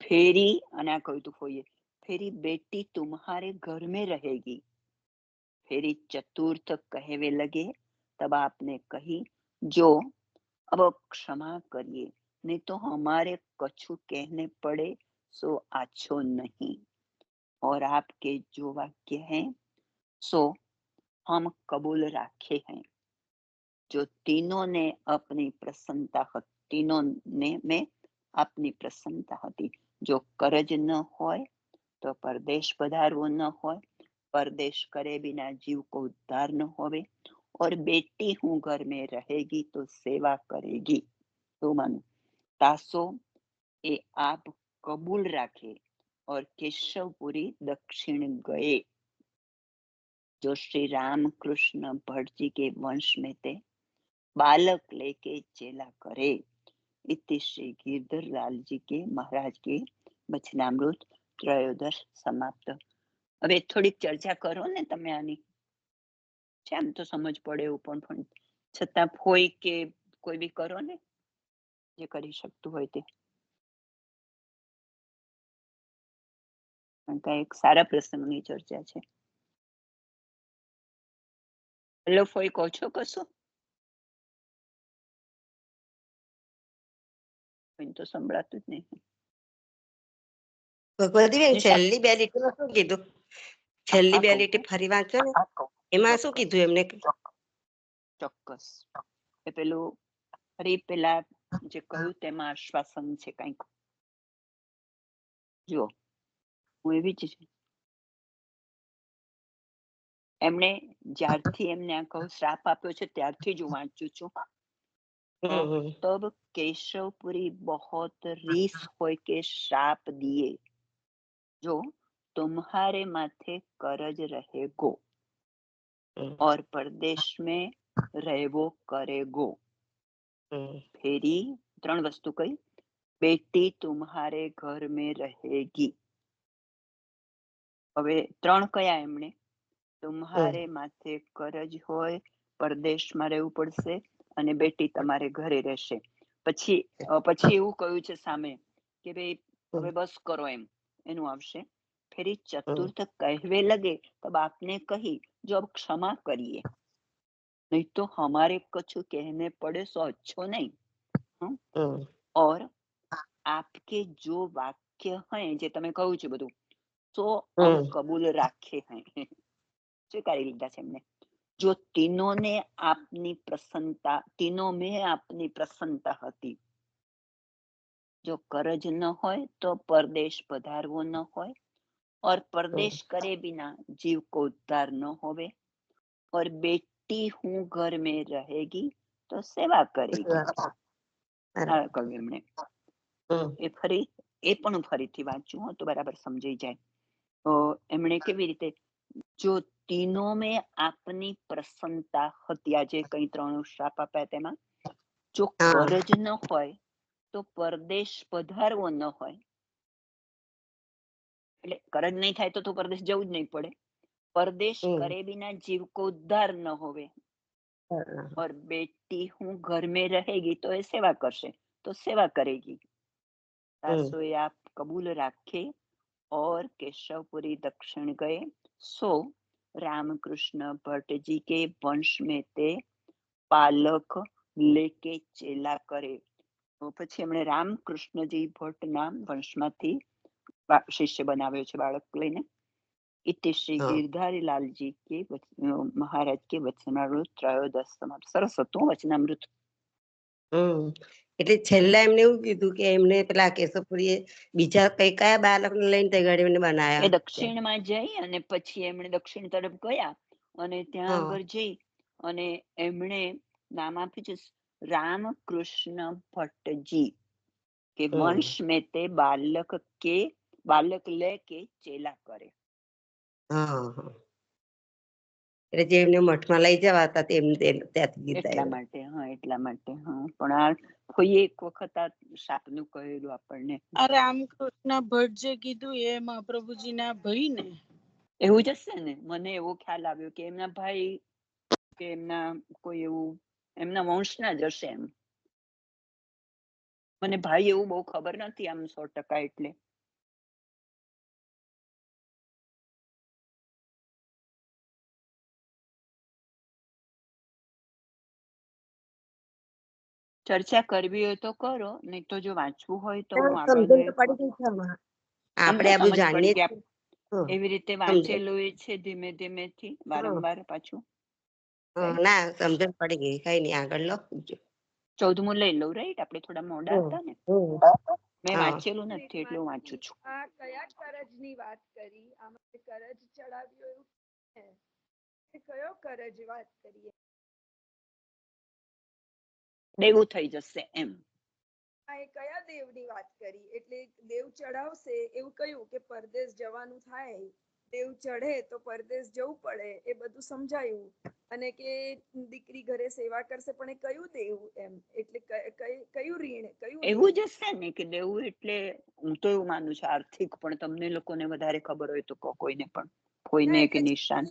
फेरी અને આ કહ્યું તું ફોઈએ, फेरी बेटी तुम्हारे घर में रहेगी. फेरी चतुर्थ कहवे लगे. तब आपने कही जो अब क्षमा करिए, नहीं तो हमारे कछु कहने पड़े सो आछो नहीं. और आपके जो वाक्य हैं सो हम कबूल राखे हैं. जो तीनों ने अपनी प्रसन्नता तीनों ने में अपनी प्रसन्नता હતી. जो करज न होय तो परदेश पधारવો न होय, परदेश करे बिना जीव को उद्धार न होवे, और बेटी हूँ घर में रहेगी तो सेवा करेगी. तो मानो तासो ए आप कबूल राखे. और केशवपुरी दक्षिण गए. जो श्री राम कृष्ण भट्ट जी के वंश में थे, बालक लेके चेला करे. इति श्री गिरधर लाल जी के महाराज के वचनामृत त्रयोदश समाप्त. હવે થોડીક ચર્ચા કરો ને તમે આની. છે આમ તો સમજ પડે એવું પણ છતાં હોય કે કોઈ બી કરો ને જે કરી શકતું હોય તે. એક સારા પ્રસંગની ચર્ચા છે. હેલો ફોઈ કહો છો કશું? તો સંભળાતું જ નહીં. ભગવતી બેન છેલ્લી બે લીટીમાં શું કીધું? છેલ્લી બે લીટી ફરી વાંચો ને, એમાં શું કીધું એમને? ચોક્કસ. એ પેલું ફરી પેલા જે કહ્યું તેમાં આશ્વાસન છે કંઈક. જુઓ હું એવી જ છું. એમણે જ્યારથી એમને આ કહું શ્રાપ આપ્યો છે ત્યારથી જ હું વાંચું છું. तब केशवपुरी बहुत रीस होय के श्राप दिए. जो तुम्हारे माथे करज रहेगो હમ, और परदेश में રહેવો करेगो। હમ, फेरी 3 वस्तु कही, बेटी तुम्हारे घर में रहेगी। હવે 3 કયા એમણે? तुम्हारे माथे કરજ હોય, પરદેશમાં રહેવું પડશે અને બેટી તમારે ઘરે રહેશે. પછી એવું કહ્યું છે સામે કે ભાઈ હવે બસ કરો એમ, એનું આવશે। ફેરી ચતુર્થ કહેવે લગે तब आपने कही जो अब क्षमा करिए, नहीं तो हमारे कछु कहने पड़े सो अच्छो नहीं। હમ, और आपके जो वाक्य हैं જે તમે કહ્યું છે બધું, તો हम હમ, कबूल राखे हैं, સ્વીકારી લીધા છે એમને। जो तीनों में આપની પ્રસન્નતા હતી। જો કરજ ન હોય તો પરદેશ પધારવો ન હોય, और परदेश करे बिना जीव को उद्धार न होवे, और बेटी हूँ घर में रहेगी तो सेवा करेगी। આ કહ્યું એમણે। હમ, એ પણ હું ફરીથી વાંચું તો બરાબર સમજાઈ જાય। તો એમણે કેવી રીતે, જો तीनों में આપની પ્રસન્નતા હતી, આજે કઈ 3 શ્રાપ આપ્યા તેમાં, જો હા, કરજ ન હોય તો પરદેશ પધારવો ન હોય, એટલે કરજ નહીં થાય તો પરદેશ જવું જ નહીં પડે। परदेश હમ, करे बिना जीव को उद्धार न होवे, और बेटी हूँ घर में रहेगी तो ये सेवा करशे, तो सेवा करेगी। सासुए आप कबूल राखे और केशवपुरी दक्षिण गए, सो रामकृष्ण भट्ट जी के वंश में ते पालक लेके चेला करे। तो પછી એમણે રામકૃષ્ણજી ભટ્ટ નામ વંશમાંથી શિષ્ય બનાવ્યો છે બાળક લઈને। इति श्री હા, गिरधारी लाल जी के महाराज के वचनामृत त्रयोदश समाप्त। સરસ હતું વચનામૃત। હમ। એટલે છેલ્લા એમને એવું કીધું કે એમને પેલા કેશવપુરીએ બીજા કયા બાળકને લઈને તે ઘડી એમને એ બનાયા? દક્ષિણમાં જઈ અને પછી એમણે દક્ષિણ તરફ ગયા અને ત્યાં હા, આગળ જઈ અને એમણે નામ આપ્યું છે રામકૃષ્ણ ભટ્ટજી કે હમ, વંશ में ते बालक लेके चेला करे। હા, હા। એટલે જે એમને મઠમાં લઈ જવાતા ત્યાંથી ગીત એટલા આવ્યું। માટે એટલા માટે પણ આ કોઈ એક વખત આ શાપનું કહેલું આપણને। આ રામકૃષ્ણ ભટ્ટ જે કીધું એ મહાપ્રભુજીના ભાઈ ને? એવું જ હશે ને, મને એવો ખ્યાલ આવ્યો કે એમના ભાઈ કે એમના કોઈ એવું એમના વંશના જ હશે એમ। મને ભાઈ એવું બહુ ખબર નથી આમ 100% એટલે। ચર્ચા કરવી હોય તો કરો, નહીં તો જો વાંચવું હોય તો હું આગળ સમજણ તો પડી ગઈ છે આમાં। આપણે આ બધું સમજ જાણીએ પડી જ કે છીએ। એવી રીતે સમજણ, વાંચેલું છે ધીમે ધીમેથી વારંવાર પાછું। ના સમજણ પડી ગઈ, કઈ નહીં આગળ લો। 14મું લઈ લઉં, રાઈટ? આપણે થોડા મોડા હતા ને, મેં હા, વાંચેલું નથી એટલે હું વાંચું છું। આ કયા કરજની વાત કરી? આમાં કરજ ચડાવ્યો એવું છે કે કયો કરજ વાત કરીએ? દેવું થઈ જશે એમ। આ એ કયા દેવની વાત કરી? એટલે દેવ ચડાવશે એવું કયું કે પરદેશ જવાનું થાય, દેવ ચઢે તો પરદેશ જવું પડે, એ બધું સમજાયું। અને કે દીકરી ઘરે સેવા કરશે, પણ એ કયું દેવ એમ? એટલે કયું ઋણ, કયું એવું ઋણ? જ હશે ને કે દેવું એટલે હું તો એવું માનું છું આર્થિક, પણ તમને લોકોને વધારે ખબર હોય તો કહો, કોઈને પણ, કોઈને કે નિશાન।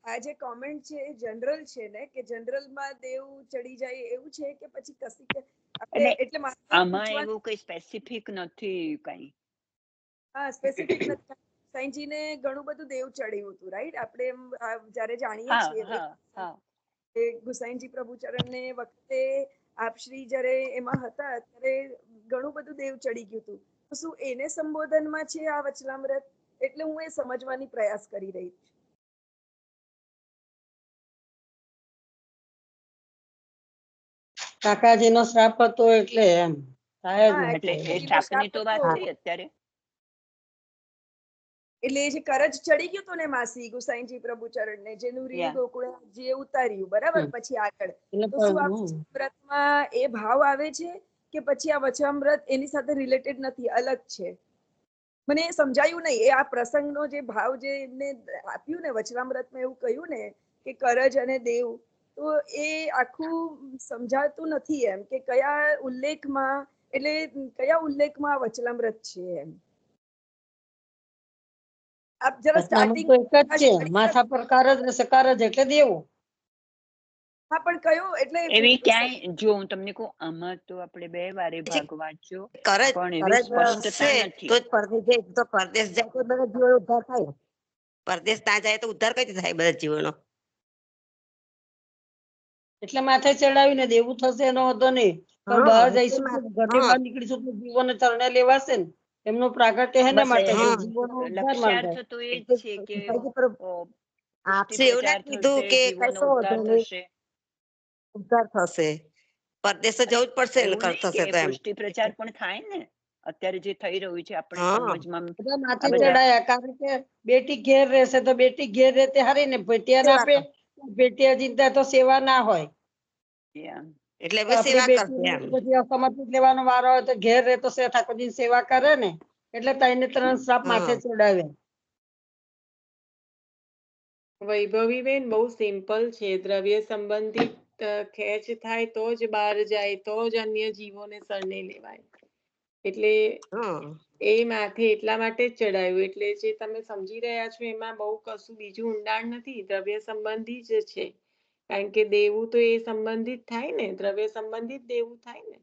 આ જે કોમેન્ટ છે એ જનરલ છે ને, કે જનરલમાં દેવ ચડી જાય એવું છે કે પછી કશી કે એટલે એટલે મારે આમાં પૂછવાનું, એવું કઈ સ્પેસિફિક નથી કઈ। હા સ્પેસિફિક નથી। સાંઈજીને ઘણું બધું દેવ ચડ્યું હતું, રાઈટ? આપણે એમ જ્યારે જાણીએ છીએ ગુસાઈજી પ્રભુચરણને વખતે આપશ્રી જ્યારે એમાં હતા ત્યારે ઘણું બધું દેવ ચડી ગયું હતું, તો શું એને સંબોધનમાં છે આ વચનામૃત? એટલે હું એ સમજવાની પ્રયાસ કરી રહી છું। કાકાજીનો શ્રાપ હતો એટલે એમ થાય જ હા, ને એટલે તો. એ શ્રાપની તો વાત થઈ અત્યારે। એટલે એ જે કરજ ચડી ગયું હતું ને માસી ગુસાઈજી પ્રભુચરણને, જેનું ઋણ ગોકુળજીએ ઉતાર્યું, બરાબર? પછી આગળ તો શું આ વચનામૃતમાં એ ભાવ આવે છે કે પછી આ વચનામૃત એની સાથે રિલેટેડ નથી, અલગ છે? મને એ સમજાયું નહીં. એ આ પ્રસંગનો જે ભાવ જે એમને આપ્યું ને વચનામૃતમાં એવું કહ્યું ને કે કરજ અને દેવ, તો એ આખું સમજાતું નથી એમ કે કયા ઉલ્લેખમાં, એટલે કયા ઉલ્લેખમાં આ વચનામૃત છે એમ. આપ જરા વચનામૃત સ્ટાર્ટિંગ. તો એક જ છે, માથા પર કારજ ને સકારજ એટલે દેવું. હા પણ કયો એટલે એવી ક્યાંય જો હું તમને કહું, આમાં તો આપણે 2 વારે ભાગ વાંચ્યો કરજ પણ એવી કરજ સ્પષ્ટતા હશે નથી. તો જ પરદેશ જાય. તો પરદેશ જાય તો બધા જીવનો ઉદ્ધાર થાય. પરદેશ ના જાય તો ઉદ્ધાર કઈ રીતે થાય બધા જીવનો? એટલે માથે ચડાવીને દેવું થશે એનો વાંધો નહીં. પણ હા, બહાર એટલે જઈશું તો માથે- ઘરની હા, બહાર નીકળીશું તો જીવોને ચરણે લેવાશે ને. એમનું પ્રાગટ્ય હેને બસ માટે છે, હા. જીવોનો ઉદ્ધાર લક્ષ્યાર્થ માટે. તો એ જ એટલે છે કે ભાઈજી પર પુષ્ટિ આપશે એવું ના પ્રચાર કીધું થશે, કે જીવોનો કશો ઉદ્ધાર વાંધો નહીં, થશે. ઉદ્ધાર થશે. પરદેશ તો જવું જ પડશે ને એવું નહીં થશે કે તો એમ. પુષ્ટિ પ્રચાર પણ થાય ને, અત્યારે જે થઈ રહ્યું છે આપણે હા, સમાજમાં. બધા માથે આ બધા ચડાયા, કારણ કે બેટી ઘેર રહેશે તો બેટી ઘેર રહેતે હારી ને ભેટિયા ના આપે. સેવા કરશે. ભેટિયા ચિંતા તો સેવા ના હોય. Yeah. એટલે તો હવે આપણી સેવા કરશે બેટી એમ. પછી અસમર્પિત લેવાનો વારો હોય તો ઘેર રહેતો ઠાકોરજી સેવા કરે ને. એટલે 3 શ્રાપ માથે હા, ચડાવ્યા. વૈભવીબેન બહુ સિમ્પલ છે. દ્રવ્ય સંબંધિત ખેંચ થાય તો જ બહાર જાય, તો જ અન્ય જીવોને શરણે લેવાય. એટલે હા. એ માથે એટલા માટે જ ચડાવ્યું. એટલે જે તમે સમજી રહ્યા છો એમાં બહુ કશું બીજું ઊંડાણ નથી, દ્રવ્ય સંબંધી જ છે. કારણ કે દેવું તો એ સંબંધિત થાય ને, દ્રવ્ય સંબંધિત દેવું થાય ને.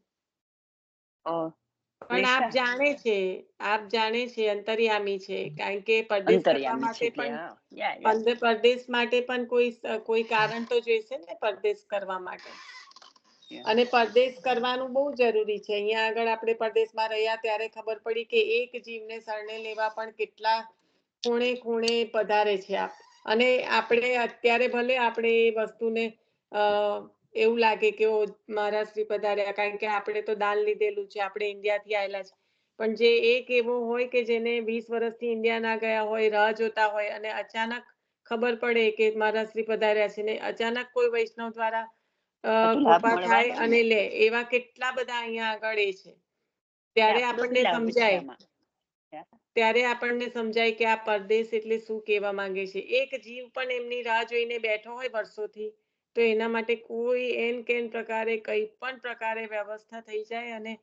પણ આપ નિષ્ઠા જાણે છે અંતર્યામી છે. કારણ કે પરદેશ કરવા અંતર્યામી છે માટે એટલે પણ યા પરદેશ માટે પણ કોઈ કારણ તો જોઈશે ને પરદેશ કરવા માટે. અને પરદેશ કરવાનું બહુ જરૂરી છે. અહીંયા આગળ આપણે પરદેશમાં રહ્યા ત્યારે ખબર પડી કે એક જીવને શરણે લેવા પણ કેટલા ખૂણે ખૂણે પધારે છે આપ. અને આપણે અત્યારે ભલે આપણે એ વસ્તુને એવું લાગે કે મારા શ્રી પધાર્યા, કારણ કે આપણે તો દાન લીધેલું છે, આપણે ઇન્ડિયાથી આવેલા છે. પણ જે એક એવો હોય કે જેને 20 વર્ષથી ઇન્ડિયા ના ગયા હોય, રાહ જોતા હોય, અને અચાનક ખબર પડે કે મારા શ્રી પધાર્યા છે ને અચાનક કોઈ વૈષ્ણવ દ્વારા તો લાભ કૃપા થાય મળવાનો અને ને. લે, એવા કેટલા બધા અહીંયા આગળ એ છે. ત્યારે આપણો આપણને બી લાભ છે સમજાય આમાં. કે આ પરદેશ એટલે શું કહેવા માંગે છે. એક જીવ પણ એમની રાહ જોઈને બેઠો હોય વર્ષોથી, તો એના માટે કોઈ એન કેન પ્રકારે કઈ પણ પ્રકારે વ્યવસ્થા થઈ જાય અને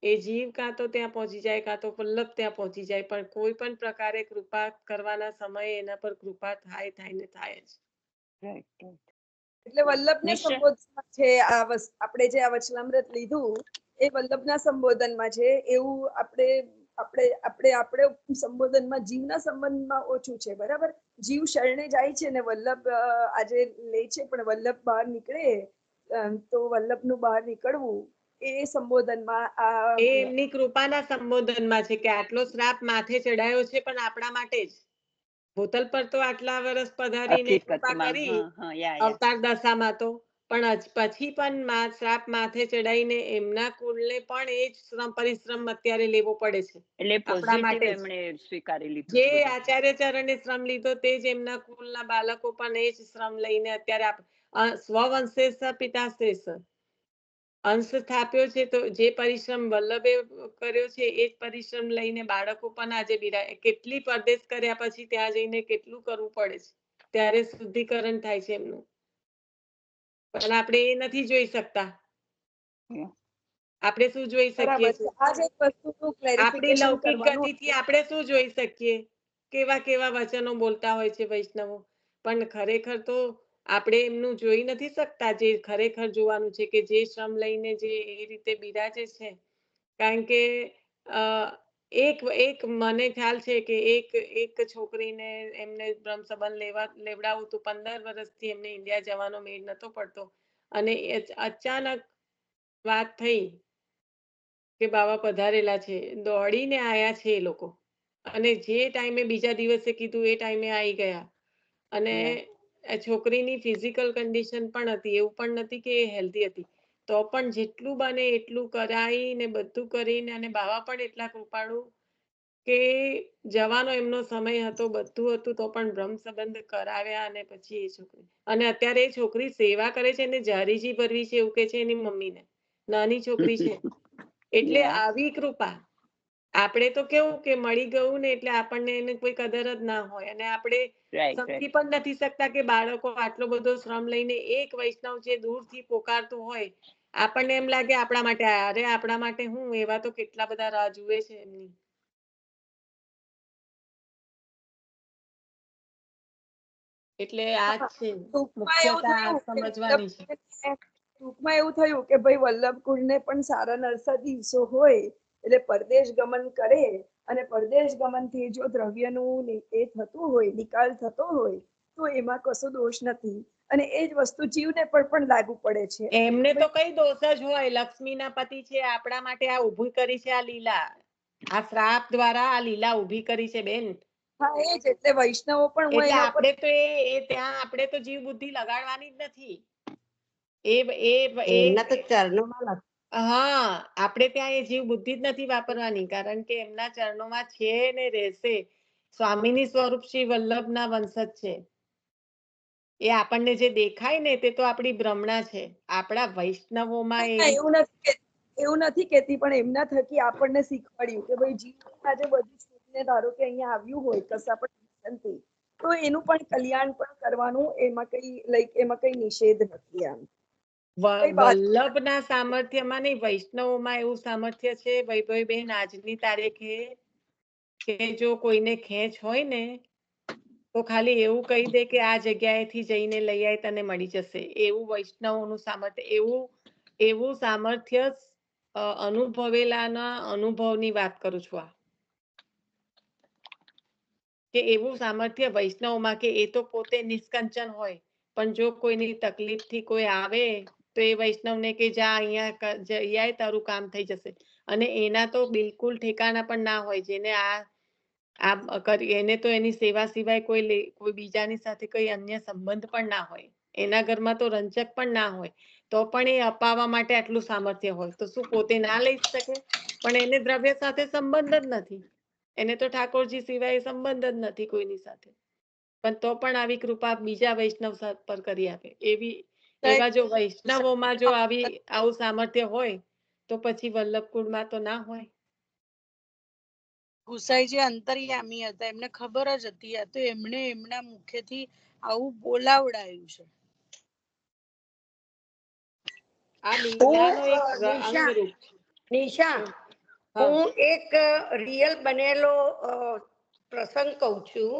એ જીવ કાં તો ત્યાં પહોંચી જાય, કાં તો વલ્લભ ત્યાં પહોંચી જાય. પણ કોઈ પણ પ્રકારે કૃપા કરવાના સમયે એના પર કૃપા થાય ને થાય જ. એટલે વલ્લભને નિશ્ચય. સંબોધનમાં છે આપણે જે આ વચનામૃત લીધું એ વલ્લભના સંબોધનમાં છે. એવું આપણે સંબોધનમાં જીવના સંબંધમાં ઓછું છે. બરાબર, જીવ શરણે જાય છે ને વલ્લભ આજે લે છે, પણ વલ્લભ બહાર નીકળે તો વલ્લભનું બહાર નીકળવું એ સંબોધનમાં એ એમની કૃપાના સંબોધનમાં છે કે આટલો શ્રાપ માથે ચડાયો છે પણ આપણા માટે જ. ભૂતલ પર તો આટલા વર્ષ પધારીને કૃપા હકીકતમાં કરી યા અવતાર દશામાં તો, પણ પછી પણ શ્રાપ માથે ચડાઈને એમના કુળને પણ એ જ પરિશ્રમ અત્યારે લેવો પડે છે એટલે આપણા પોઝિટિવ માટે જ. એમણે સ્વીકારી લીધું જે બધું. આચાર્ય ચરણે શ્રમ લીધો તે જ એમના કુલના બાળકો પણ એ જ શ્રમ લઈને અત્યારે સ્વવંશે પિતા શ્રેષ્ઠ અંશ સ્થાપ્યો છે. તો જે પરિશ્રમ વલ્લભે કર્યો છે એ જ પરિશ્રમ લઈને બાળકો પણ આજે કેટલી પરદેશ કર્યા પછી ત્યાં જઈને કેટલું કરવું પડે છે, ત્યારે શુદ્ધિકરણ થાય છે એમનું. પણ આપણે એ નથી જોઈ શકતા. આપણે શું જોઈ શકીએ બરાબર છે. આ જ એક વસ્તુનું આપણી ક્લેરિફિકેશન લૌકિક કરવાનું ગતિથી આપણે શું જોઈ શકીએ, કેવા કેવા વચનો બોલતા હોય છે વૈષ્ણવો. પણ ખરેખર તો આપણે એમનું જોઈ નથી શકતા. જે ખરેખર જોવાનું છે કે જે શ્રમ લઈને જે એ રીતે બિરાજે છે. કારણ કે એક મને ખ્યાલ છે કે એક છોકરીને એમને બ્રહ્મ સંબંધ લેવડાવું તો 15 વર્ષથી એમને ઇન્ડિયા જવાનો મેળ નતો પડતો, અને અચાનક વાત થઈ કે બાબા પધારેલા છે, દોડીને આયા છે એ લોકો. અને જે ટાઈમે બીજા દિવસે કીધું એ ટાઈમે આવી ગયા. અને છોકરીની ફિઝિકલ કન્ડિશન પણ હતી, એવું પણ નથી કે એ હેલ્ધી હતી. તો પણ જેટલું બને એટલું કરાઈને બધું કરીને, અને બાવા પણ એટલા કૃપાળુ કે જવાનો એમનો સમય હતો, બધું હતું, તો પણ બ્રહ્મ સંબંધ કરાવ્યા. અને પછી એ છોકરી, અને અત્યારે એ છોકરી સેવા કરે છે ને જારીજી ભરવી છે એવું કે છે એની મમ્મીને. નાની છોકરી છે એટલે આવી કૃપા. આપણે તો કેવું કે મળી ગયું ને એટલે આપણને એને કોઈ કદર જ ના હોય, અને આપણે રાઈટ સમજી રાઈટ પણ નથી શકતા કે બાળકો આટલો બધો શ્રમ લઈને એક વૈષ્ણવ જે દૂરથી પોકારતું હોય, આપણને એમ લાગે આપણા માટે આયા. અરે આપણા માટે હું, એવા તો કેટલા બધા રાહ જુએ છે એમની. એટલે આ જ છે ટૂંકમાં એવું મુખ્યતા થયું કે સમજવાની છે. ટૂંકમાં એવું થયું કે ભાઈ વલ્લભકુળને પણ સારા નરસા દિવસો હોય એટલે પરદેશ ગમન કરે, અને પરદેશ ગમનથી જો દ્રવ્યનું એ થતું હોય, નિકાલ થતો હોય, તો એમાં કશો દોષ નથી. અને એ જ વસ્તુ જીવને પર પણ લાગુ પડે છે. એમને તો કઈ દોષ જ હોય, લક્ષ્મીના પતિ છે, આપણા માટે આ ઊભી કરી છે આ લીલા, આ શ્રાપ દ્વારા આ લીલા ઊભી કરી છે બેન. હા, એ જ. એટલે વૈષ્ણવો પણ હું એટલે એના ઉપર આપણે તો એ ત્યાં આપણે તો જીવ બુદ્ધિ લગાડવાની જ નથી. એમના તો ચરણોમાં હા, આપણે ત્યાં એ જીવ બુદ્ધિ જ નથી વાપરવાની, કારણ કે એમના ચરણોમાં છે ને રહેશે. સ્વામીની સ્વરૂપ શ્રી વલ્લભના વંશજ છે. એ આપણને જે દેખાય ને તે તો આપણી ભ્રમણા છે. આપણા વૈષ્ણવોમાં એવું નથી કેતી, પણ એમના થકી આપણને શીખવાડ્યું કે ભાઈ જીવ આજે બધું છોડીને ધારો કે અહીંયા આવ્યું હોય કશા પણ નથી, તો એનું પણ કલ્યાણ પણ કરવાનું, એમાં કઈ નિષેધ નથી. આમ વલ્લભના સામર્થ્યમાં નહીં, વૈષ્ણવોમાં એવું સામર્થ્ય છે વૈભવીબેન આજની તારીખે, કે જો કોઈને ખેંચ હોય ને તો ખાલી એવું કહી દે કે આ જગ્યાએથી જઈને લઈ આય, તને મળી જશે. એવું વૈષ્ણવોનું સામર્થ્ય, એવું સામર્થ્ય અનુભવેલાના અનુભવની વાત કરું છું. કે એવું સામર્થ્ય વૈષ્ણવમાં કે એ તો પોતે નિષ્કંચન હોય, પણ જો કોઈની તકલીફથી કોઈ આવે તો એ વૈષ્ણવને કે જા અહીંયા જઈ આય, તારું કામ થઈ જશે. અને એના તો બિલકુલ ઠેકાણા પણ ના હોય, જેને એને તો એની સેવા સિવાય કોઈ બીજાની સાથે કોઈ અન્ય સંબંધ પણ ના હોય, એના ઘરમાં તો રંજક પણ ના હોય, તો પણ એ અપાવવા માટે આટલું સામર્થ્ય હોય તો શું પોતે ના લઈ શકે? પણ એને દ્રવ્ય સાથે સંબંધ જ નથી, એને તો ઠાકોરજી સિવાય સંબંધ જ નથી કોઈની સાથે, પણ તો પણ આવી કૃપા બીજા વૈષ્ણવ પર કરી આપે. એવા જો વૈષ્ણવોમાં જો આવું સામર્થ્ય હોય તો પછી વલ્લભકુળમાં તો ના હોય. ગુસાઈજી અંતર્યામી હતા, એમને ખબર જ હતી. આ તો એમણે એમના મુખેથી આવું બોલાવડાયું છે. આ લીલાનો એક અંગરૂપ છે. નિશા, હા હું એક રિયલ બનેલો પ્રસંગ કહું છું.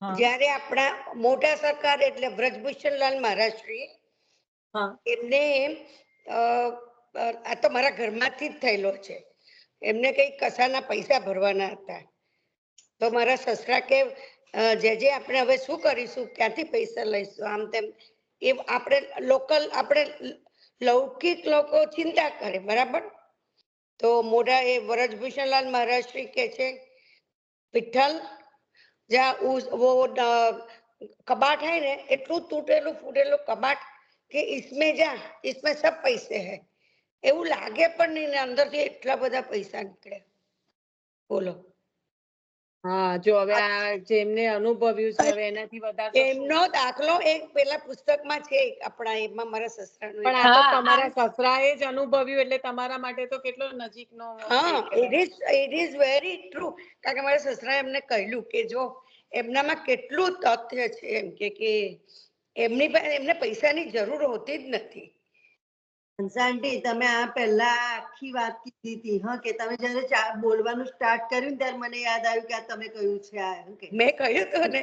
હા જ્યારે આપણા મોટા સરકાર એટલે બ્રજભૂષણલાલ મહારાજશ્રી, હા એમને આ તો મારા ઘરમાંથી જ થયેલો છે. એમને કઈ કસાના પૈસા ભરવાના હતા, તો મારા સસરા કે જે આપણે હવે શું કરીશું, ક્યાંથી પૈસા લઈશું, આમ તેમ. એ આપણે આપણે લૌકિક લોકો ચિંતા કરે, બરાબર. તો મોઢા એ વ્રજભૂષણલાલ મહારાજ શ્રી કે છે, વિઠ્ઠલ જ્યાં कबाट है ना, એટલું તૂટેલું ફૂટેલું કબાટ કે इसमें જા, इसमें सब पैसे है. એવું લાગે પણ નહીં ને અંદરથી એટલા બધા પૈસા નીકળે. બોલો. હા, જો હવે આ જેમને અનુભવ્યું છે હવે એનાથી વધારે એમનો દાખલો એક પેલા પુસ્તકમાં છે આપણા, એમાં મારા સસરાનો. પણ આ તો તમારા સસરાએ જ અનુભવ્યું એટલે તમારા માટે તો કેટલો નજીકનો. હા, ઇટ ઇઝ વેરી ટ્રુ. કારણ કે મારા સસરાએ એમને કહ્યું કે જો એમનામાં કેટલું તથ્ય છે, એમ કે એમને પૈસાની જરૂર હોતી જ નથી. આંટી, તમે આ પહેલા આખી વાત કીધી હતી, હા, કે તમે જયારે બોલવાનું સ્ટાર્ટ કર્યું ત્યારે મને યાદ આવ્યું કે આ તમે કહ્યું છે આ. મેં કહ્યું તો ને,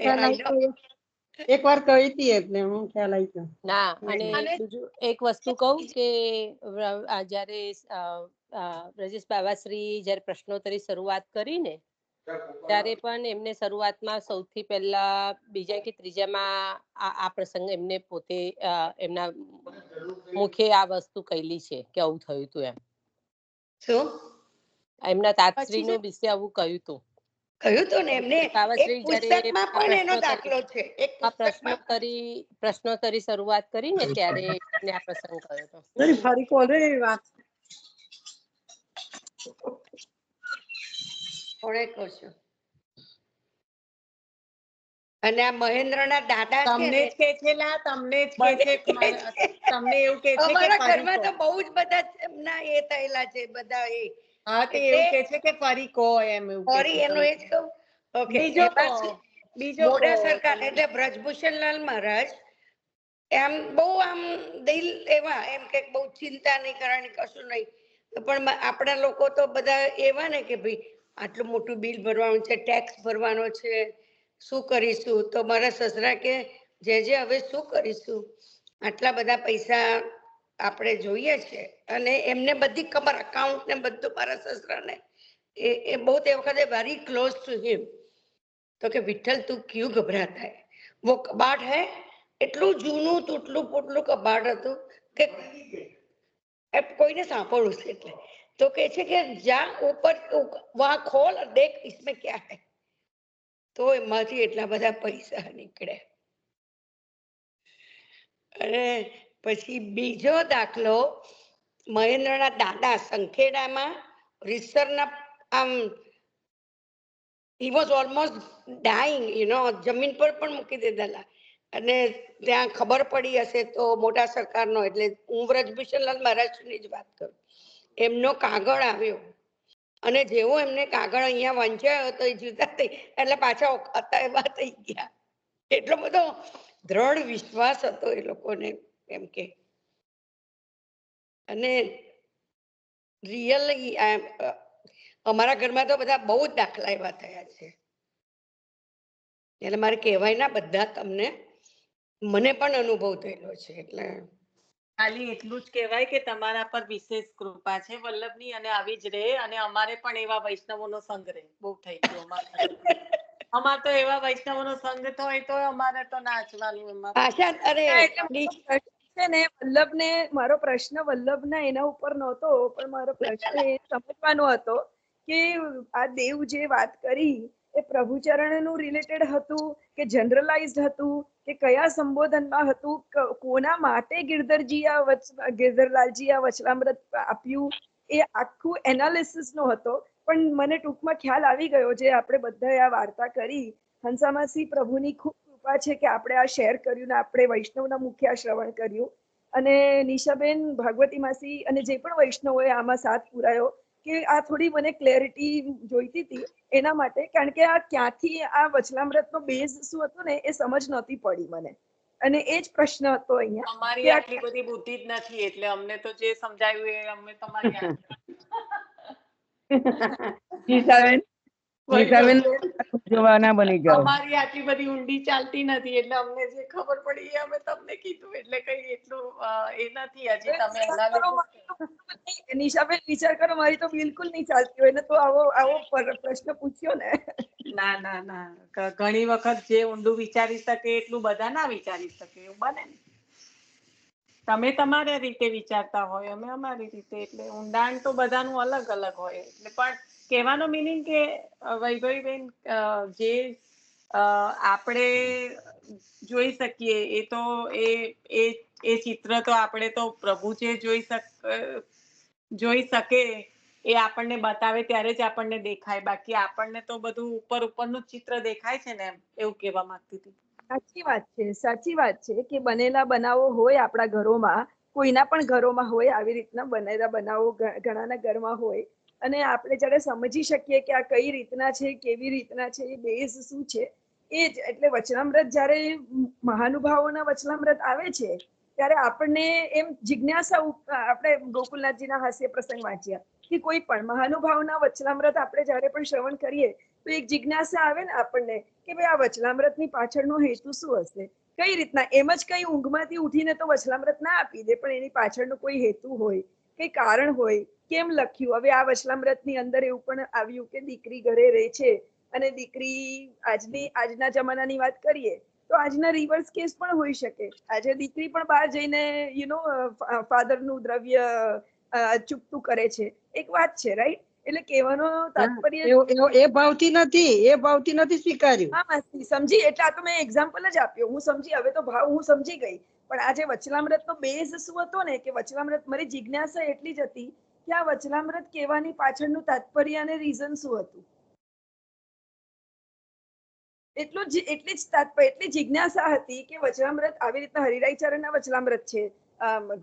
એક વાર કહી હતી એટલે હું ખ્યાલ આવી ગયો. ના, અને બીજું એક વસ્તુ કહું કે જયારે બ્રજેશ બાવાશ્રી જયારે પ્રશ્નોત્તરી શરૂઆત કરી ને, ત્યારે પણ એમને શરૂઆતમાં સૌથી પહેલા બીજા કે ત્રીજામાં આ પ્રસંગ એમને પોતે એમના મુખે આ વસ્તુ કહેલી છે કે આવું થયું હતું એમ. શું? એમના તાતશ્રી નું વિશે આવું કહ્યું હતું. કહ્યું તો ને એમને, એક પુસ્તકમાં પણ એનો દાખલો છે. એક પ્રશ્નોત્તરી શરૂઆત કરી ને ત્યારે આ પ્રસંગ કર્યો હતો. ફરી કોને વાત કોણે કહો છો? અને આ મહેન્દ્રના દાદા છે તમને ને, જ કે છે લા, તમને જ કે છે, તમને એવું કે છે કે અમારા ઘરમાં તો બહુ જ બધા એમના એ થયેલા છે બધા. હા તો એવું કે છે કે ફરી કહો એમ એવું કે ફરી છે એનું એ જ કહું. ઓકે, બીજો કહો બીજો કહો મોડા સરકાર તમે. એટલે બ્રજભૂષણલાલ મહારાજ એમ બહુ આમ દિલ એવા એમ કે બહુ ચિંતા નહીં કરવાની કશું નહીં, પણ આપણા લોકો તો બધા એવા ને કે ભાઈ આટલું મોટું બિલ ભરવાનું છે, ટેક્સ ભરવાનો છે, શું કરીશું? તો મારા સસરા કે જે હવે શું કરીશું, આટલા બધા પૈસા આપણે જોઈએ છે. અને એમને બધી ખબર, અકાઉન્ટ ને બધું મારા સસરાને એ બહુ તે વખતે વેરી ક્લોઝ ટુ હિમ. તો કે વિઠ્ઠલ તું ક્યું ઘબરાતા હે, વો કબાટ હે, એટલું જૂનું તૂટલું ફૂટલું કબાટ હતું કે કોઈને સાંભળવું છે એટલે તો કે છે કે જા ઉપર વહાં ખોલ દેખ इसमें क्या है, તો એમાંથી એટલા બધા પૈસા નીકળે. અને પછી બીજો દાખલો, મહેન્દ્રના દાદા સંખેડામાં રીસરના આમ he was almost dying, જમીન પર પણ મૂકી દીધેલા. અને ત્યાં ખબર પડી હશે તો મોટા સરકારનો, એટલે હું બ્રજભૂષણલાલ મહારાજની જ વાત કરું, એમનો કાગળ આવ્યો અને જેવો એમને કાગળ અહીંયા વંચાયો તો એ જીવતા થઈ એટલે પાછા હતા એવા થઈ ગયા. એટલો બધો દ્રઢ વિશ્વાસ હતો એ લોકોને એમ કે. અને રિયલી અમારા ઘરમાં તો બધા બહુ જ દાખલા એવા થયા છે. એટલે મારે કહેવાય ના બધા તમને, મને પણ અનુભવ થયેલો છે. એટલે ખાલી એટલું જ કહેવાય કે તમારા પર વિશેષ કૃપા છે વલ્લભની, અને આવી જ રહે. અને અમારે પણ એવા વૈષ્ણવોનો સંગ રહે. બહુ થઈ ગયો અમારે તો એવા વૈષ્ણવોનો સંગ થાય તો અમારે તો નાચવાનું એમાં. આશા અરે છે ને વલ્લભને, મારો પ્રશ્ન વલ્લભના એના ઉપર નહોતો, પણ મારો પ્રશ્ન એ સમજવાનો હતો કે આ દેવ જે વાત કરી એ પ્રભુચરણનું રિલેટેડ હતું કે જનરલાઇઝડ હતું કે કયા સંબોધનમાં હતું, કોના માટે ગિરધરલાલજી આ વચનામૃત આપ્યું, એ આખું એનાલિસિસ નો હતો. પણ મને ટૂંકમાં ખ્યાલ આવી ગયો, જે આપણે બધાએ આ વાર્તા કરી, હંસામાસી પ્રભુની ખૂબ કૃપા છે કે આપણે આ શેર કર્યું ને આપણે વૈષ્ણવના મુખ્ય શ્રવણ કર્યું. અને નિશાબેન, ભાગવતી માસી અને જે પણ વૈષ્ણવોએ આમાં સાથ પુરાયો કે આ થોડી મને ક્લેરિટી જોઈતી હતી એના માટે, કારણ કે આ ક્યાંથી આ વચનામૃતનો બેઝ શું હતો ને એ સમજ નહોતી પડી મને. અને એ જ પ્રશ્ન હતો અહીંયા. અમારી આટલી બધી બુદ્ધિ જ નથી, એટલે અમને તો જે સમજાયું એ અમે તમારી અમારી આટલી બધી ઊંડી ચાલતી નથી, એટલે અમને જે ખબર પડી એ અમે તમને કીધું. એટલે કઈ એટલું એ નથી હજી તમે નિશાબેન વિચાર કરો, મારી તો બિલકુલ નહીં ચાલતી હોય ને તો આવો પ્રશ્ન પૂછ્યો ને. ના ના ના, ઘણી વખત જે ઊંડું વિચારી શકે એટલું બધા ના વિચારી શકે, એવું બને ને. તમે તમારા રીતે વિચારતા હોય, અમે અમારી રીતે, એટલે ઊંડાણ તો બધાનું અલગ અલગ હોય. એટલે પણ કહેવાનો મિનિંગ કે વૈભવીબેન, જે આપણે જોઈ શકીએ એ તો એ ચિત્ર તો આપણે તો પ્રભુ જે જોઈ શકે એ આપણને બતાવે ત્યારે જ આપણને દેખાય. બાકી આપણને તો બધું ઉપરનું ચિત્ર દેખાય છે ને, એમ એવું કહેવા માંગતી હતી. સાચી વાત છે, સાચી વાત છે કે બનેલા બનાવો હોય આપણા ઘરોમાં, કોઈના પણ ઘરોમાં હોય આવી રીતના બનેલા બનાવો ઘણાના ઘરમાં હોય, અને આપણે જ્યારે સમજી શકીએ કે આ કઈ રીતના છે, કેવી રીતના છે, એ બેઝ શું છે, એ જ. એટલે વચનામૃત જ્યારે મહાનુભાવોના વચનામૃત આવે છે ત્યારે આપણને એમ જિજ્ઞાસા, આપણે ગોકુલનાથજીના હાસ્ય પ્રસંગ વાંચ્યા કે કોઈ પણ મહાનુભાવના વચનામૃત આપણે જ્યારે પણ શ્રવણ કરીએ તો એક જિજ્ઞાસા આવે ને આપણને કે ભાઈ આ વચનામૃતની પાછળનો હેતુ શું હશે, કઈ રીતના. એમ જ કઈ ઊંઘમાંથી ઉઠીને તો વચનામૃત ના આપી દે, પણ એની પાછળનો કોઈ હેતુ હોય, કઈ કારણ હોય, કેમ લખ્યું. હવે આ વચનામૃતની અંદર એવું પણ આવ્યું કે દીકરી ઘરે રહે છે અને દીકરી આજના જમાનાની વાત કરીએ તો આજના રિવર્સ કેસ પણ હોઈ શકે. આજે દીકરી પણ બહાર જઈને ફાધરનું દ્રવ્ય ચૂકતું કરે છે, એક વાત છે, રાઈટ. એટલે કહેવાનો તાત્પર્ય એ ભાવથી નથી સ્વીકાર્યું. હા માસી, સમજી. એટલે આ તો મેં એક્ઝામ્પલ જ આપ્યો, હું સમજી. હવે તો ભાવ હું સમજી ગઈ. પણ આજે વચનામૃતનો બેઝ શું હતો ને, કે વચનામૃત, મારી જિજ્ઞાસા એટલી જ હતી કે આ વચનામૃત કહેવાની પાછળનું તાત્પર્ય અને રીઝન શું હતું. એટલી જિજ્ઞાસા હતી કે વચનામૃત આવી રીતના હરિરાયચરણના વચનામૃત છે,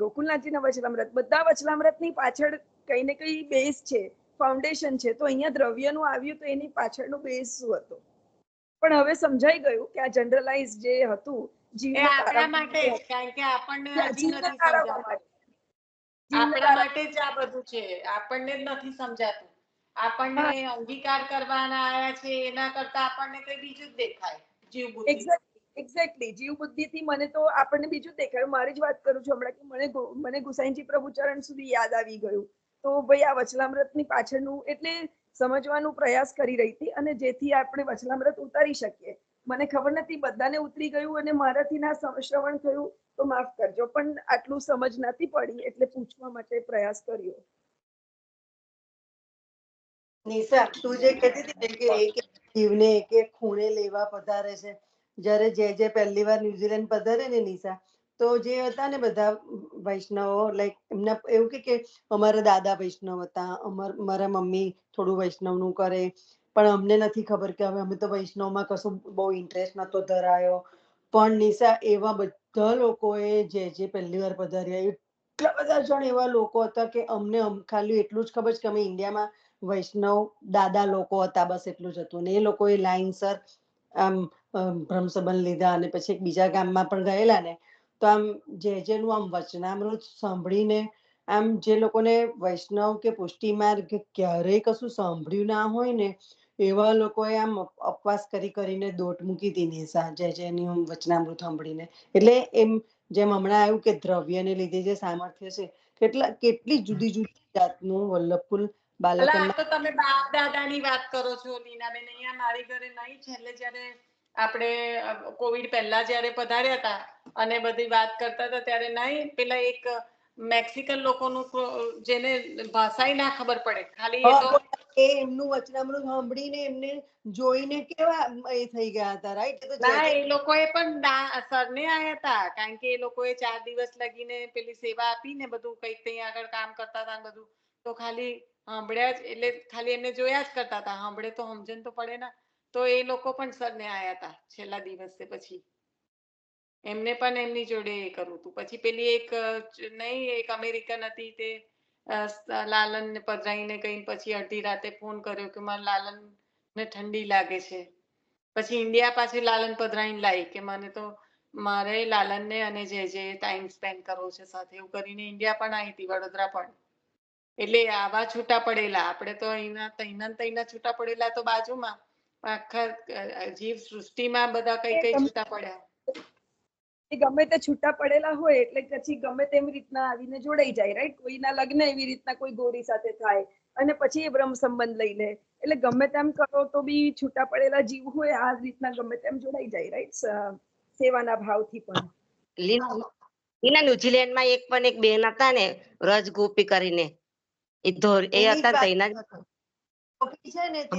ગોકુલનાથજીના વચનામૃત, બધા વચનામૃતની પાછળ કઈ ને કઈ બેઝ છે. ફાઉન્ડેશન છે, તો અહીંયા દ્રવ્યનું આવ્યું તો એની પાછળનો બેઝ શું હતો? પણ હવે સમજાઈ ગયું કે આ જનરલાઇઝ જે હતું એ જીવને આપણા તારવવા માટે જ, માટે, કારણ કે આપણને ના, હજી જીવને નથી તારવવા સમજાતું. માટે, જીવને આપણા તારવવા માટે જ આ બધું છે, આપણને જ નથી સમજાતું. આપણને હા, અંગીકાર કરવાના આયા છે એના કરતા આપણને કઈ બીજું જ દેખાય, જીવ બુદ્ધિ. એક્ઝેક્ટલી જીવ બુદ્ધિથી મને તો આપણને બીજું જ દેખાયું. મારી જ વાત કરું છું હમણાં કે મને ગુસાઈજી પ્રભુચરણ સુધી યાદ આવી ગયું. તો ભાઈ આ વચનામૃતની પાછળનું એટલે સમજવાનો પ્રયાસ કરી રહી હતી, અને જેથી આપણે વચનામૃત ઉતારી શકીએ. મને ખબર નથી બધાને ઉતરી ગયું અને મારાથી ના શ્રવણ થયું તો માફ કરજો, પણ આટલું સમજ નથી પડી એટલે પૂછવા માટે પ્રયાસ કર્યો. નિશા, તું જે કહેતી હતી ને કે એક એક જીવને એક એક ખૂણે લેવા પધારે છે, જ્યારે જે પહેલી વાર ન્યુઝીલેન્ડ પધારે ને નિશા, તો જે હતા ને બધા વૈષ્ણવો, લાઈક એમને એવું કે અમારા દાદા વૈષ્ણવ હતા, મારા મમ્મી થોડું વૈષ્ણવનું કરે, પણ અમને નથી ખબર કે હવે અમે તો વૈષ્ણવમાં કશું બહુ ઇન્ટરેસ્ટ નતો ધરાયો. પણ નિશા, એવા બધા લોકોએ જે પહેલી વાર પધાર્યા, એટલા બધા જણ એવા લોકો હતા કે અમને ખાલી એટલું જ ખબર છે કે અમે ઇન્ડિયામાં વૈષ્ણવ દાદા લોકો હતા, બસ એટલું જ હતું. ને એ લોકોએ લાઈનસર આમ બ્રહ્મ સંબંધ લીધા, અને પછી એક બીજા ગામમાં પણ ગયેલા ને, તો આમ જેનું આમ વચનામૃત સાંભળીને આમ જે લોકોને વૈષ્ણવ કે પુષ્ટિ માર્ગ ક્યારેય કશું સાંભળ્યું ના હોય ને, એવા લોકોએ આમ ઉપવાસ કરીને દોટ મૂકી હતી નિશા, જેની વચનામૃત સાંભળીને. એટલે એમ જેમ હમણાં આવ્યું કે દ્રવ્યને લીધે જે સામર્થ્ય છે, કેટલી જુદી જુદી જાતનું વલ્લભફુલ અલા, આ બાલકનના. તો તમે બાપ દાદાની વાત કરો છો લીનાબેન. અહીંયા મારી ઘરે નહીં, છેલ્લે જ્યારે આપણે કોવિડ પહેલા જ્યારે પધાર્યા હતા અને બધી વાત કરતા હતા ત્યારે નહીં, પેલા એક મેક્સિકન લોકોનું જેને ભાષાય ના ખબર પડે, ખાલી એ તો એ એમનું વચનામૃત સાંભળીને એમને જોઈને કેવા એ થઈ ગયા હતા, રાઈટ? ના, એ લોકોએ પણ સરને આયા હતા, કારણ કે એ લોકોએ 4 દિવસ લગીને પેલી સેવા આપી ને બધું કંઈક ત્યાં આગળ કામ કરતા હતા બધું, તો ખાલી સાંભળ્યા જ, એટલે ખાલી એમને જોયા જ કરતા હતા, સાંભળે તો સમજણ તો પડે ના. તો એ લોકો પણ સરને આયા હતા છેલ્લા દિવસે. પછી એમને પણ એમની જોડે એ કરવું હતું. પછી પેલી એક નહીં, એક અમેરિકન હતી, તે લાલન ને પધરાઈને કઈ પછી અડધી રાતે ફોન કર્યો કે મારા લાલન ને ઠંડી લાગે છે. પછી ઇન્ડિયા પાછી લાલન પધરાઈને લાવી કે મને તો મારે લાલનને અને જે ટાઈમ સ્પેન્ડ કરવો છે સાથે, એવું કરીને ઇન્ડિયા પણ આવી હતી, વડોદરા પણ. એટલે આવા છૂટા પડેલા, આપણે તો અહીંના છૂટા પડેલા તો બાજુમાં, આખા જીવ સૃષ્ટિમાં બધા કઈ છૂટા પડ્યા. ગમે તે છૂટા પડેલા હોય એટલે પછી ગમે તેમ રીતના આવીને જોડાઈ જાય, રાઈટ? કોઈના લગ્ન એવી રીતના કોઈ ગોરી સાથે થાય અને પછી એ બ્રહ્મ સંબંધ લઈ લે, એટલે ગમે તેમ કરો તો બી છૂટા પડેલા જીવ હોય આ રીતના ગમે તેમ જોડાઈ જાય, રાઈટ? સેવાના ભાવથી પણ. લીના, ન્યુઝીલેન્ડમાં એક બેન હતા ને, રજ ગોપી કરીને, એ હતા છે ને તે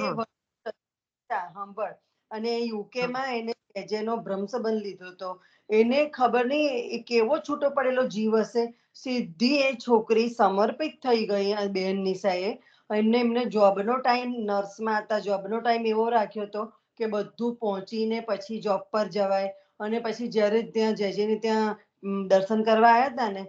સાંભળ, અને યુકે માં એને જેનો બ્રહ્મ સંબંધ લીધો હતો, એને ખબર નહીં એ કેવો છૂટો પડેલો જીવ હશે, સીધી એ છોકરી સમર્પિત થઈ ગઈ. બેન નિશાએ એમને જોબનો ટાઈમ, નર્સમાં હતા, જોબનો ટાઈમ એવો રાખ્યો હતો કે બધું પહોંચીને પછી જોબ પર જવાય. અને પછી જ્યારે ત્યાં જેને ત્યાં દર્શન કરવા આવ્યા હતા ને,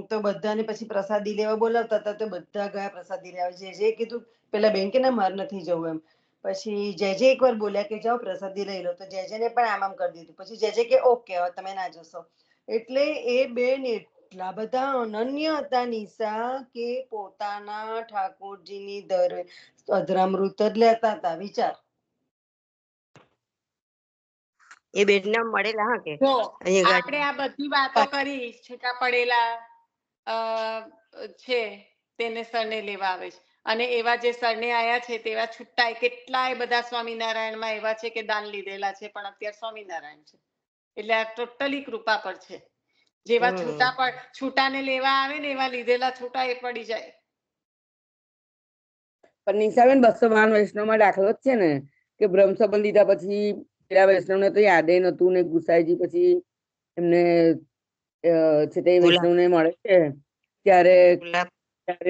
તો બધાને પછી પ્રસાદી લેવા બોલાવતા હતા, તો બધા ગયા પ્રસાદી લેવા. જે કીધું, પેલા બેન કે ના મારે નથી જવું એમ. પછી જે એકવાર બોલ્યા કે જાઓ પ્રસાદી લઈ લો, તો જેને પણ આમ કરી દીધું. પછી જે કે ઓકે, હવે તમે ના જશો. એટલે એ બેન એટલા બધા અનન્ય હતા નિશા, કે પોતાના ઠાકોરજીની અધરામૃત જ લેતા હતા. વિચાર. એ બેન ને મળેલા. હા, કે આપણે આ બધી વાતો કરી, છૂટા પડેલા છે તેને સરને લેવા આવે છે, અને એવા જે સરને આયા છે તેવા છૂટાય કેટલાય બધા સ્વામિનારાયણમાં એવા છે કે દાન લીધેલા છે પણ અત્યારે સ્વામિનારાયણ છે. એટલે આ ટોટલી કૃપા પર છે. જેવા છૂટાને લેવા આવે ને એવા લીધેલા છૂટા એ પડી જાય. પણ નિશાબેન 252 વૈષ્ણવમાં દાખલો જ છે ને કે બ્રહ્મ સંબંધ લીધા પછી પેલા વૈષ્ણવને તો યાદે નતું ને ગુસાઈજી પછી એમને છે તે વૈષ્ણવને મળે છે ત્યારે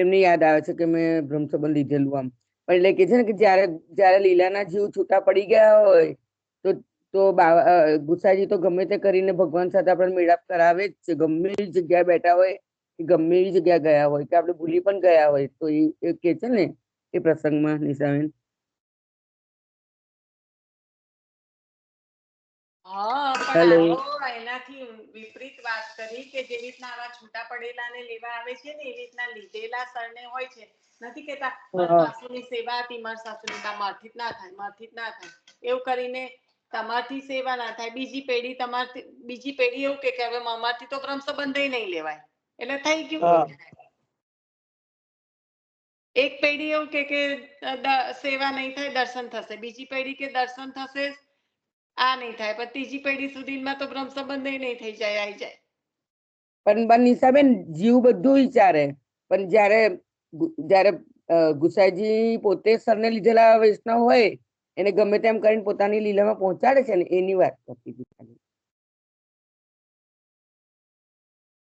એમને યાદ આવે છે કે મેં બ્રહ્મ સંબંધ લીધેલું આમ. એટલે કે છે ને કે જયારે લીલાના જીવ છૂટા પડી ગયા હોય તો ગુસાઈજી તો ગમે તે કરીને ભગવાન સાથે આપણે મેળાપ કરાવે જ છે. ગમે એ જગ્યાએ બેઠા હોય, ગમે એવી જગ્યાએ ગયા હોય કે આપણે ભૂલી પણ ગયા હોય તો એ કે છે ને એ પ્રસંગમાં નિશાબેન? હા પણ હેલો. આ તો એનાથી વિપરીત વાત કરી કે જેવી રીતના આવા છૂટા પડેલાને લેવા આવે છે ને એવી રીતના લીધેલા સરને હોય છે. નથી કેતા મારા સાસુની સેવા હતી, મારા સાસુની મારથી જ ના થાય, મારથી જ ના થાય એવું કરીને તમારથી સેવા ના થાય, બીજી પેઢી એવું કે હવે અમારથી તો બ્રહ્મ સંબંધ નહીં લેવાય, એટલે થઈ ગયું. એક પેઢી એવું કે સેવા નહીં થાય દર્શન થશે, બીજી પેઢી કે દર્શન થશે આ નહીં થાય, પણ ત્રીજી પેઢી સુધીમાં તો બ્રહ્મ સંબંધ નહીં થઈ જાય, આવી જાય. પણ નિશાબેન જીવ બધું વિચારે, પણ જ્યારે ગુસાઈજી પોતે સરને લીધેલા વૈષ્ણવ હોય એને ગમે તેમ કરીને પોતાની લીલામાં પહોંચાડે છે ને એની વાત કરતી હતી.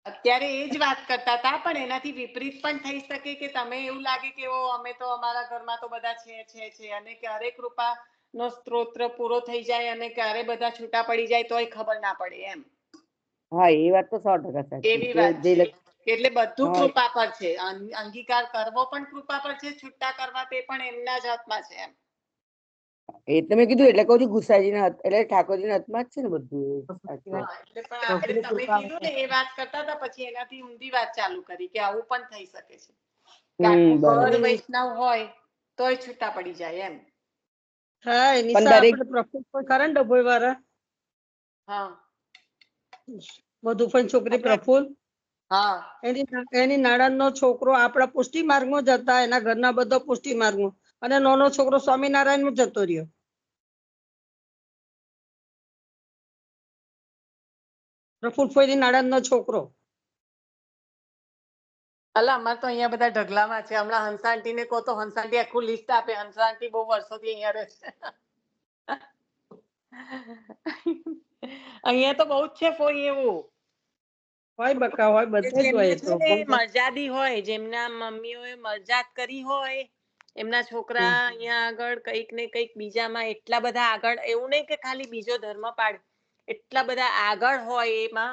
અત્યારે એ જ વાત કરતા હતા, પણ એનાથી વિપરીત પણ થઈ શકે કે તમે એવું લાગે કે અમે તો અમારા ઘરમાં તો બધા છે અને ક્યારે કૃપા નો સ્ત્રોત પૂરો થઈ જાય અને ક્યારે બધા છૂટા પડી જાય તોય ખબર ના પડે એમ. હા એ વાત તો 100% સાચી. એવી વાત છે. એટલે બધું કૃપા પર છે, અંગીકાર કરવો પણ કૃપા પર છે, છૂટા કરવા તે પણ એમના જ હાથમાં છે એમ. એટલે મેં કીધું, એટલે કહું છું ગુસાઈજીના એટલે ઠાકોરજીના હાથમાં જ છે ને બધું. એટલે પણ આપણે તમે કીધું ને એ વાત કરતા હતા, પછી એનાથી ઊંધી વાત ચાલુ કરી કે આવું પણ થઈ શકે છે કે આખું ઘર વૈષ્ણવ હોય તોય છૂટા પડી જાય એમ. હા નિશા આપણે પ્રફુલ્લ પણ ખરા ને ડભોઈ વાળા. હા મધુફન છોકરી પ્રફુલ્લ. હા એની નણંદનો છોકરો આપણા પુષ્ટિ માર્ગમાં જતા, એના ઘરના બધા પુષ્ટિ માર્ગમાં, અને નાનો છોકરો સ્વામિનારાયણ માં જતો રહ્યો. પ્રફુલ્લ ફોઈની નણંદનો છોકરો. અલા અમારે તો અહીંયા બધા ઢગલામાં છે. હમણાં હંસાંટી ને કહો તો હંસાંટી આખું લિસ્ટ આપે. હંસાંટી બહુ વર્ષોથી અહીંયા રહે છે. અહીંયા તો બહુ જ છે ફોઈ એવું. હોય બકા હોય, બધે જ હોય તો. મરજાદી હોય, જેમના મમ્મીઓએ મરજાદ કરી હોય, એમના છોકરા અહીંયા આગળ કંઈક ને કંઈક બીજામાં એટલા બધા આગળ, એવું નહીં કે ખાલી બીજો ધર્મ પાડે, એટલા બધા આગળ હોય એમાં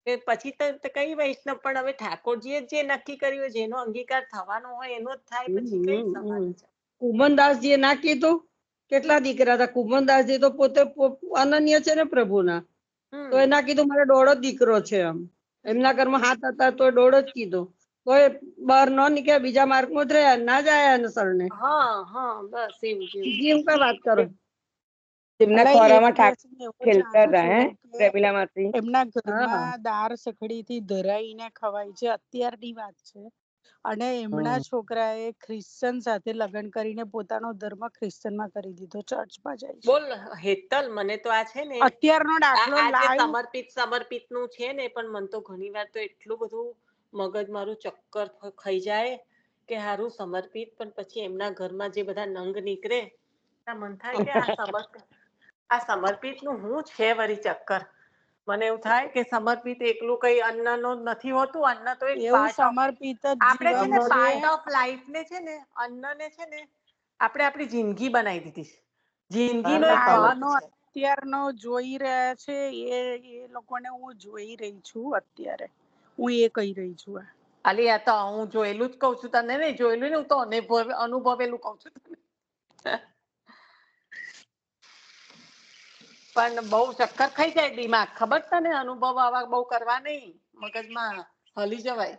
કે પછી તો કઈ વૈષ્ણવ પણ હવે ઠાકોરજીએ જે નક્કી કર્યું, જેનો અંગીકાર થવાનો હોય એનો જ થાય, પછી કઈ સવાલ છે. કુમનદાસજી એ ના કીધું, કેટલા દીકરા હતા. કુમનદાસજી તો પોતે અનન્ય છે ને પ્રભુના, તો એ ના કીધું મારો દોડો જ દીકરો છે એમ. એમના ઘરમાં હાથ હતા તો દોડો જ કીધો, તો એ બહાર ન નીકળ્યા, બીજા માર્ગમાં જ રહ્યા, ના જાય અનુસરણે. બસ એવું જેમ કઈ વાત કરો. તેમના ખોરામાં ખેલતા હતા હે પ્રેમિલા માસી. એમના ઘરમાં દાળ સખડી થી ધરાઈને ખવાય છે, અત્યારની વાત છે. અને એમના છોકરાએ ખ્રિશ્ચન સાથે લગ્ન કરીને પોતાનો ધર્મ ખ્રિશ્ચનમાં કરી દીધો, ચર્ચમાં જાય છે. બોલ હેતલ, મને તો આ છે ને અત્યારનો દાખલો લાઈવ સમર્પિત નું છે ને, પણ મને તો ઘણી વાર તો એટલું બધું મગજ મારું ચક્કર ખાઈ જાય કે હારું સમર્પિત, પણ પછી એમના ઘરમાં જે બધા નંગ નીકળે, મન થાય કે આ સમર્પિત નું હું છે વરી ચક્કર. મને એવું થાય કે સમર્પિત એકલું કઈ અન્ન નો નથી હોતું. અન્ન તો એક પાર્ટ ઓફ, આપણે છે ને પાર્ટ ઓફ લાઈફ ને છે ને, અન્ન ને છે ને આપણે આપણી જિંદગી બનાવી દીધી છે. જિંદગીનો એક ભાગ છે. અત્યારનો જોઈ રહ્યા છે એ લોકોને હું જોઈ રહી છું અત્યારે. હું એ કહી રહી છું. અલી આ તો હું જોયેલું જ કઉ છું તને, નહીં જોયેલું ને, હું તો અનુભવેલું કઉ છું તને. પણ બહુ ચક્કર ખાઈ જાય દિમાગ, ખબર છે ને? અનુભવ આવા બહુ કરવા નહીં, મગજમાં હલી જવાય.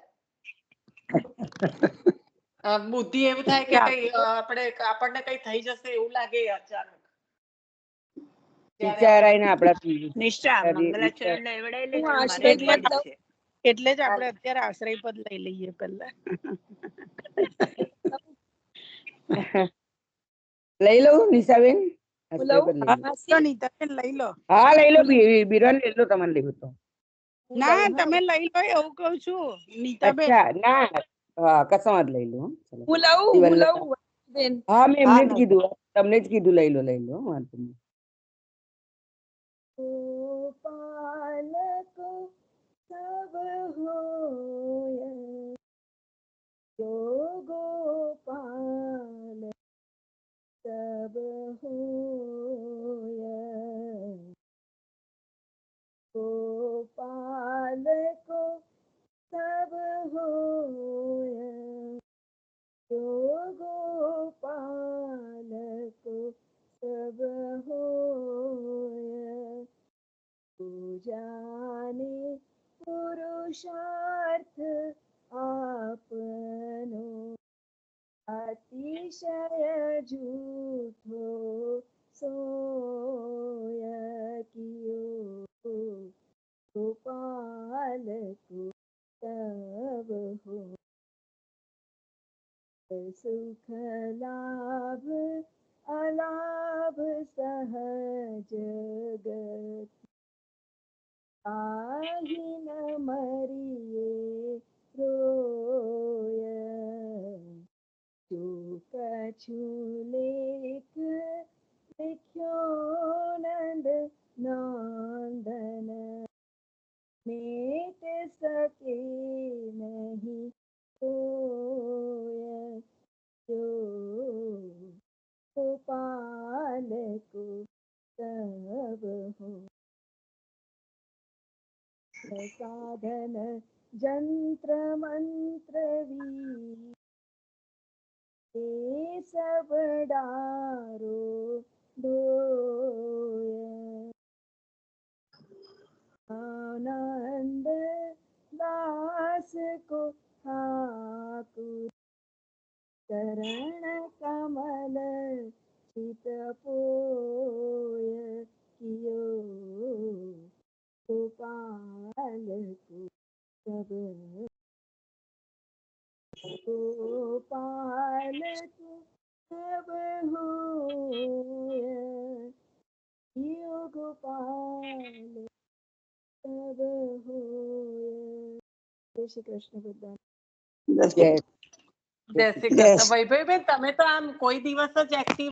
બુદ્ધિ એવું થાય કે કઈ આપણને કઈ થઈ જશે એવું લાગે અચાનક. એટલે જ આપણે અત્યારે આશ્રય પદ લઈ લઈએ પેલા. લઈ લઉં નિશાબેન? લઈ લો. હા લઈ લો, બિરન લઈ લો તમારે લેવું તો. ના તમે લઈ લો એવું કઉ છું નીતાબેન. અચ્છા ના, હા કસો વાત લઈ લો. હું લઉં. હા મેં એમને જ કીધું, તમને જ કીધું લઈ લો વાંધો નહીં. ગોપાલ કો સબ હોય, જો ગોપાલ સબ હોય, ગોપાલ કો સબ હોય, જો ગોપાલ પુરુષાર્થ આપનો અતિશય જૂઠો સોય કિયો ગોપાલ કો તબ હો સુખ લાભ અલાભ સહજ ગતિ આહી ન મરીએ રોય જો કછું લેખ્યો નંદ નંદન મેટ સકે નહીં કોય જો ગોપાલ કો તબ હો સાધન જંત્ર મંત્ર વી સબ ડારો ઢોય આનંદ દાસ કો ઠાકુર ચરણ કમલ ચિત પોય કિયો ગોપાલ કો તબ ગોપાલ કો તબ હોય કિયો ગોપાલ તબ હોય. જય શ્રી કૃષ્ણ બધા. જય જય શ્રી કૃષ્ણ. વૈભવીબેન તમે તો આમ કોઈ દિવસ જ એક્ટિવ